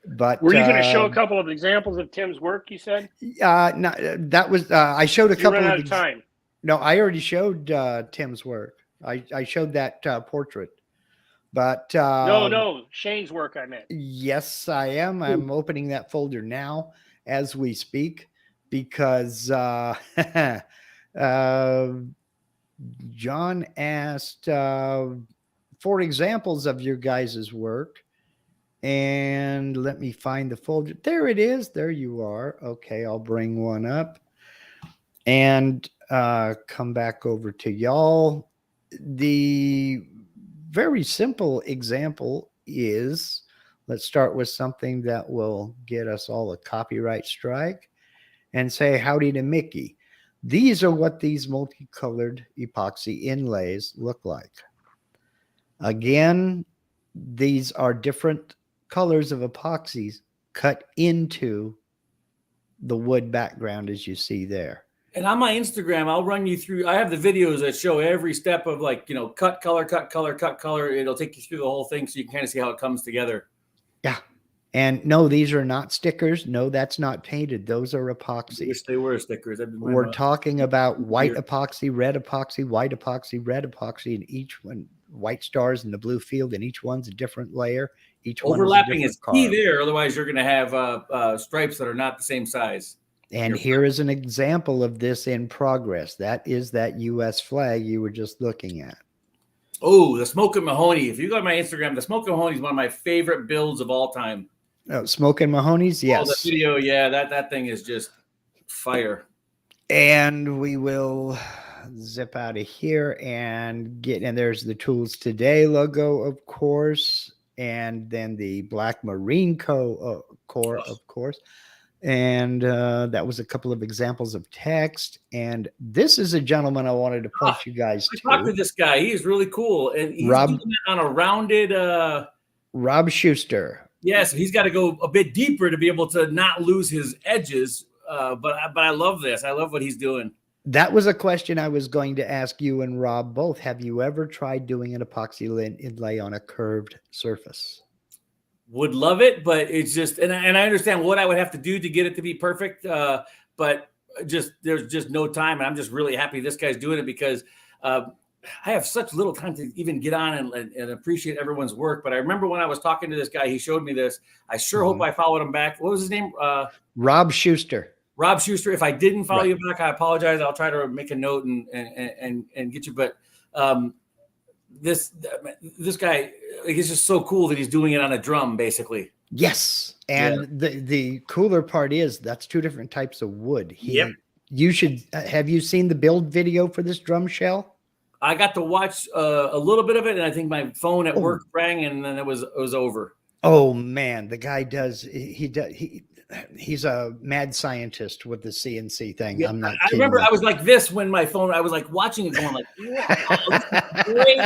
S1: But
S3: were you going to show a couple of examples of Tim's work? You said
S1: no, that was I showed a couple
S3: of time.
S1: No, I already showed Tim's work. I showed that portrait. But
S3: no, Shane's work I meant.
S1: Yes, I am. I'm opening that folder now as we speak, because John asked for examples of your guys' work. And let me find the folder. There it is. There you are. Okay, I'll bring one up and come back over to y'all. The very simple example is, let's start with something that will get us all a copyright strike and say howdy to Mickey. These are what these multicolored epoxy inlays look like. Again, these are different colors of epoxies cut into the wood background, as you see there.
S2: And on my Instagram, I'll run you through. I have the videos that show every step of, like, you know, cut color, cut color, cut color. It'll take you through the whole thing so you can kind of see how it comes together.
S1: Yeah. And no, these are not stickers. No, that's not painted. Those are epoxy.
S2: I wish they were stickers.
S1: We're talking about white epoxy, red epoxy, white epoxy, red epoxy, and each one, white stars in the blue field, and each one's a different layer. Each one
S2: overlapping is key there. Otherwise, you're going to have stripes that are not the same size.
S1: And here is an example of this in progress. That is that U.S. flag you were just looking at.
S2: Oh, the Smoke and Mahoney. If you go to my Instagram, the Smoke and Mahoney is one of my favorite builds of all time.
S1: Oh, Smoke and Mahoney's, yes.
S2: Oh, the video, yeah, that thing is just fire.
S1: And we will zip out of here and there's the Tools Today logo, of course, and then the Black Marine core, of course. And that was a couple of examples of text. And this is a gentleman I wanted to point you guys to.
S2: I talked to this guy. He's really cool. And he's doing it on a rounded...
S1: Rob Schuster.
S2: Yes, he's got to go a bit deeper to be able to not lose his edges. But I love this. I love what he's doing.
S1: That was a question I was going to ask you and Rob both. Have you ever tried doing an epoxy inlay on a curved surface?
S2: Would love it, but it's just, and I understand what I would have to do to get it to be perfect. But there's just no time. And I'm just really happy this guy's doing it because I have such little time to even get on and appreciate everyone's work. But I remember when I was talking to this guy, he showed me this. I sure hope I followed him back. What was his name?
S1: Rob Schuster.
S2: Rob Schuster. If I didn't follow you back, I apologize. I'll try to make a note and get you. But this guy, he's just so cool that he's doing it on a drum, basically.
S1: Yes, and the cooler part is that's two different types of wood. You should have you seen the build video for this drum shell?
S2: I got to watch a little bit of it, and I think my phone at work rang, and then it was over.
S1: Oh man, the guy he's a mad scientist with the CNC thing.
S2: Yeah,
S1: I'm not.
S2: I remember I was like this when my phone. I was like watching it, going like, "Wow, this is great,"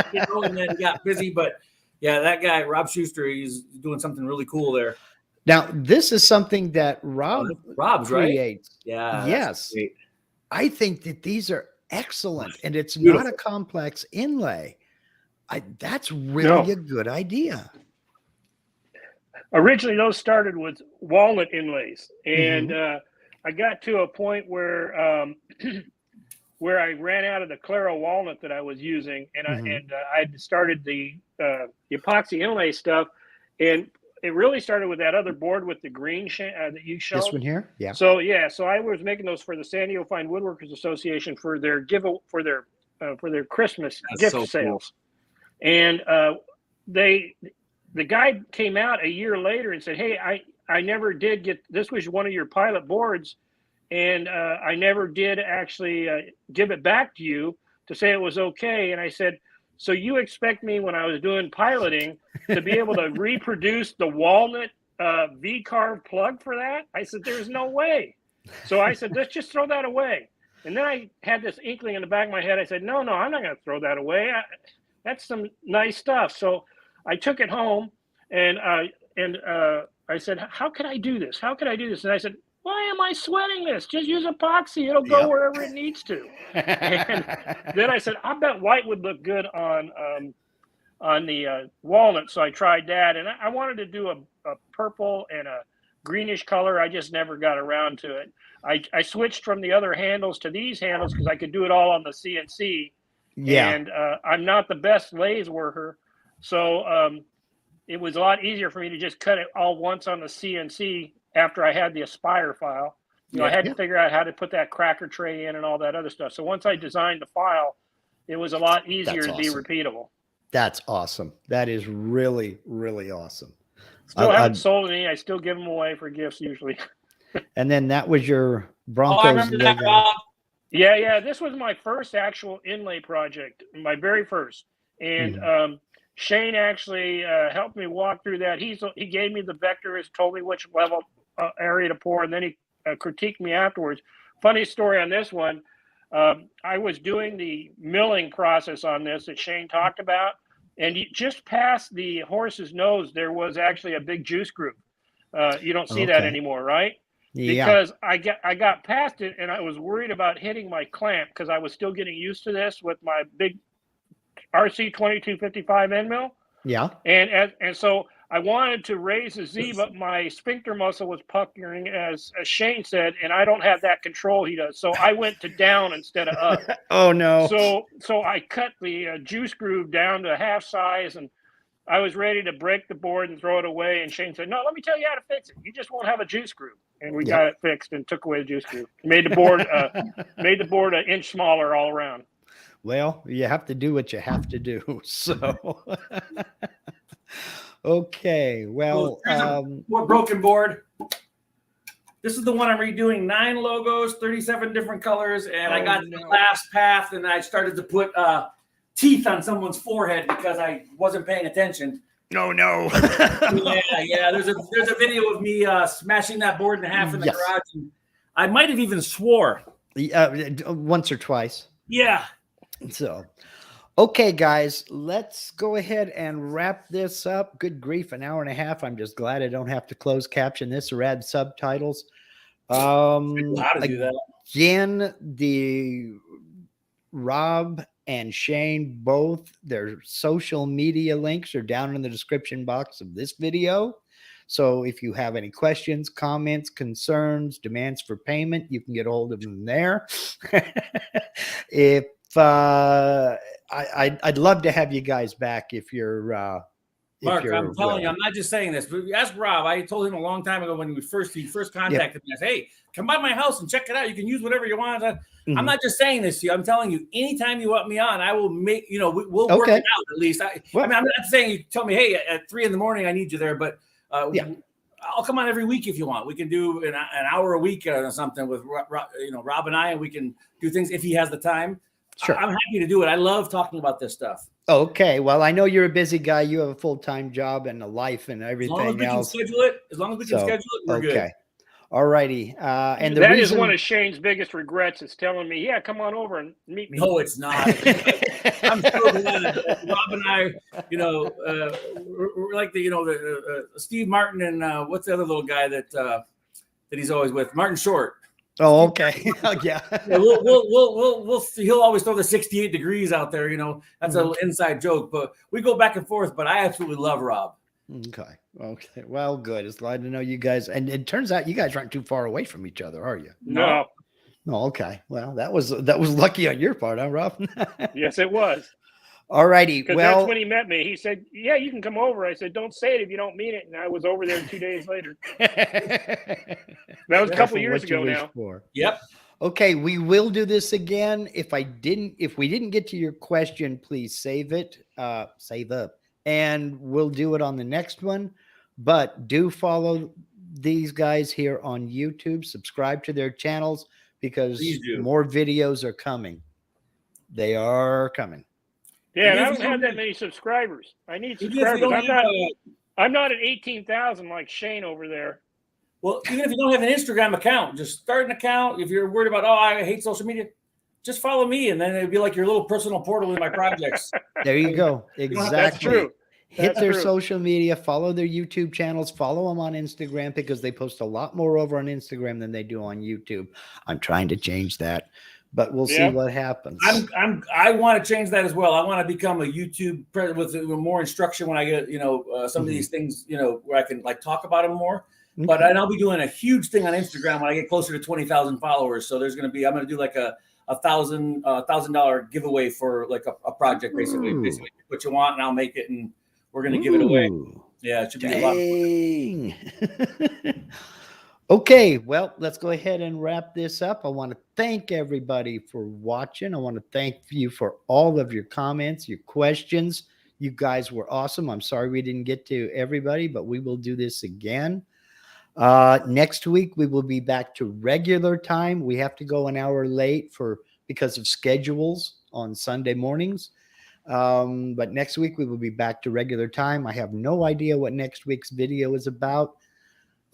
S2: and then he got busy. But yeah, that guy Rob Schuster, he's doing something really cool there.
S1: Now, this is something that Rob's
S2: creates.
S1: Right?
S2: Yeah.
S1: Yes. I think that these are excellent, and it's not a complex inlay. That's really a good idea.
S3: Originally, those started with walnut inlays, and I got to a point where where I ran out of the Claro walnut that I was using, and I had started the epoxy inlay stuff, and it really started with that other board with the green that you showed.
S1: This one here, yeah.
S3: So I was making those for the San Diego Fine Woodworkers Association for their Christmas gift sales, and the guy came out a year later and said, "Hey, I never did get this. Was one of your pilot boards, and I never did actually give it back to you to say it was okay." And I said, "So you expect me when I was doing piloting to be able to reproduce the walnut V-carve plug for that?" I said, "There's no way." So I said, "Let's just throw that away." And then I had this inkling in the back of my head. I said, no, I'm not going to throw that away. That's some nice stuff. So I took it home and I said, "How can I do this? How can I do this?" And I said, "Why am I sweating this? Just use epoxy. It'll go wherever it needs to." And then I said, "I bet white would look good on the walnut." So I tried that, and I wanted to do a purple and a greenish color. I just never got around to it. I switched from the other handles to these handles because I could do it all on the CNC. Yeah. And I'm not the best lathe worker, so it was a lot easier for me to just cut it all once on the CNC after I had the Aspire file. I had to figure out how to put that cracker tray in and all that other stuff. So once I designed the file, it was a lot easier to be repeatable.
S1: That's awesome. That is really, really awesome.
S3: Still haven't sold any. I still give them away for gifts usually.
S1: And then that was your Broncos.
S2: I remember that, Rob.
S3: Yeah. This was my first actual inlay project, my very first. And Shane actually helped me walk through that. He gave me the vectors, told me which level area to pour, and then he critiqued me afterwards. Funny story on this one. I was doing the milling process on this that Shane talked about, and just past the horse's nose, there was actually a big juice groove. You don't see that anymore, right? Yeah. Because I got past it, and I was worried about hitting my clamp because I was still getting used to this with my big RC 2255 end mill. Yeah. And so I wanted to raise the Z, but my sphincter muscle was puckering, as Shane said, and I don't have that control he does. So I went to down instead of up.
S1: Oh no.
S3: So I cut the juice groove down to half size, and I was ready to break the board and throw it away. And Shane said, "No, let me tell you how to fix it. You just won't have a juice groove." And we got it fixed and took away the juice groove. Made the board an inch smaller all around.
S1: Well, you have to do what you have to do. So, okay. Well,
S2: more broken board. This is the one I'm redoing. 9 logos, 37 different colors, and I got the last path, and I started to put teeth on someone's forehead because I wasn't paying attention.
S1: No.
S2: yeah. There's a video of me smashing that board in half in the garage. And I might have even swore.
S1: Once or twice.
S2: Yeah.
S1: So, okay, guys, let's go ahead and wrap this up. Good grief, an hour and a half. I'm just glad I don't have to close caption this or add subtitles.
S2: How to do that.
S1: Again, the Rob and Shane, both their social media links are down in the description box of this video. So if you have any questions, comments, concerns, demands for payment, you can get a hold of them there. If I'd love to have you guys back if you're
S2: Mark, I'm telling you, I'm not just saying this, but ask Rob. I told him a long time ago when he first contacted me. I said, hey, come by my house and check it out. You can use whatever you want. I'm not just saying this to you. I'm telling you, anytime you want me on, I will make, we'll work it out at least. I'm not saying you tell me, hey, at 3 a.m. I need you there, but I'll come on every week if you want. We can do an hour a week or something with Rob and I, and we can do things if he has the time. Sure. I'm happy to do it. I love talking about this stuff.
S1: Okay. Well, I know you're a busy guy. You have a full-time job and a life and everything else.
S2: As long as we can schedule it, we're good.
S1: All righty. And
S3: that is one of Shane's biggest regrets is telling me, yeah, come on over and meet me.
S2: No, it's not. I'm so glad Rob and I, we're like the Steve Martin and what's the other little guy that he's always with? Martin Short.
S1: Oh, okay. Yeah.
S2: We'll he'll always throw the 68 degrees out there, That's a little inside joke, but we go back and forth, but I absolutely love Rob.
S1: Okay. Well, good. It's glad to know you guys. And it turns out you guys aren't too far away from each other, are you?
S3: No.
S1: Oh, okay. Well, that was lucky on your part, huh, Rob?
S3: Yes, it was.
S1: All righty.
S3: Because that's when he met me. He said, yeah, you can come over. I said, don't say it if you don't mean it. And I was over there 2 days later. That was a couple years ago now.
S2: Yep.
S1: Okay, we will do this again. If we didn't get to your question, please save it. Save up. And we'll do it on the next one. But do follow these guys here on YouTube. Subscribe to their channels because more videos are coming. They are coming.
S3: Yeah, and I don't have that many subscribers. I need subscribers. I'm not at 18,000 like Shane over there.
S2: Well, even if you don't have an Instagram account, just start an account. If you're worried about, I hate social media, just follow me, and then it'll be like your little personal portal in my projects.
S1: There you go. Exactly.
S3: That's true.
S1: Hit their social media, follow their YouTube channels, follow them on Instagram because they post a lot more over on Instagram than they do on YouTube. I'm trying to change that. But we'll see what happens.
S2: I want to change that as well. I want to become a YouTube with more instruction when I get, some of these things, where I can talk about them more. Okay. But I'll be doing a huge thing on Instagram when I get closer to 20,000 followers. So I'm going to do like a $1,000 giveaway for like a project, basically what you want, and I'll make it, and we're going to give it away. Yeah, it should be a lot of fun.
S1: Okay, well, let's go ahead and wrap this up. I want to thank everybody for watching. I want to thank you for all of your comments, your questions. You guys were awesome. I'm sorry we didn't get to everybody, but we will do this again. Next week, we will be back to regular time. We have to go an hour late because of schedules on Sunday mornings. But next week, we will be back to regular time. I have no idea what next week's video is about.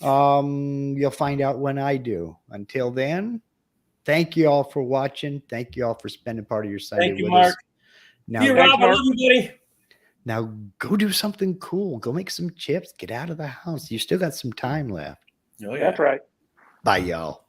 S1: You'll find out when I do. Until then, thank you all for watching. Thank you all for spending part of your Sunday with us. Now,
S2: Rob, I love you, buddy.
S1: Now go do something cool. Go make some chips. Get out of the house. You still got some time left.
S3: Oh, yeah. That's right.
S1: Bye, y'all.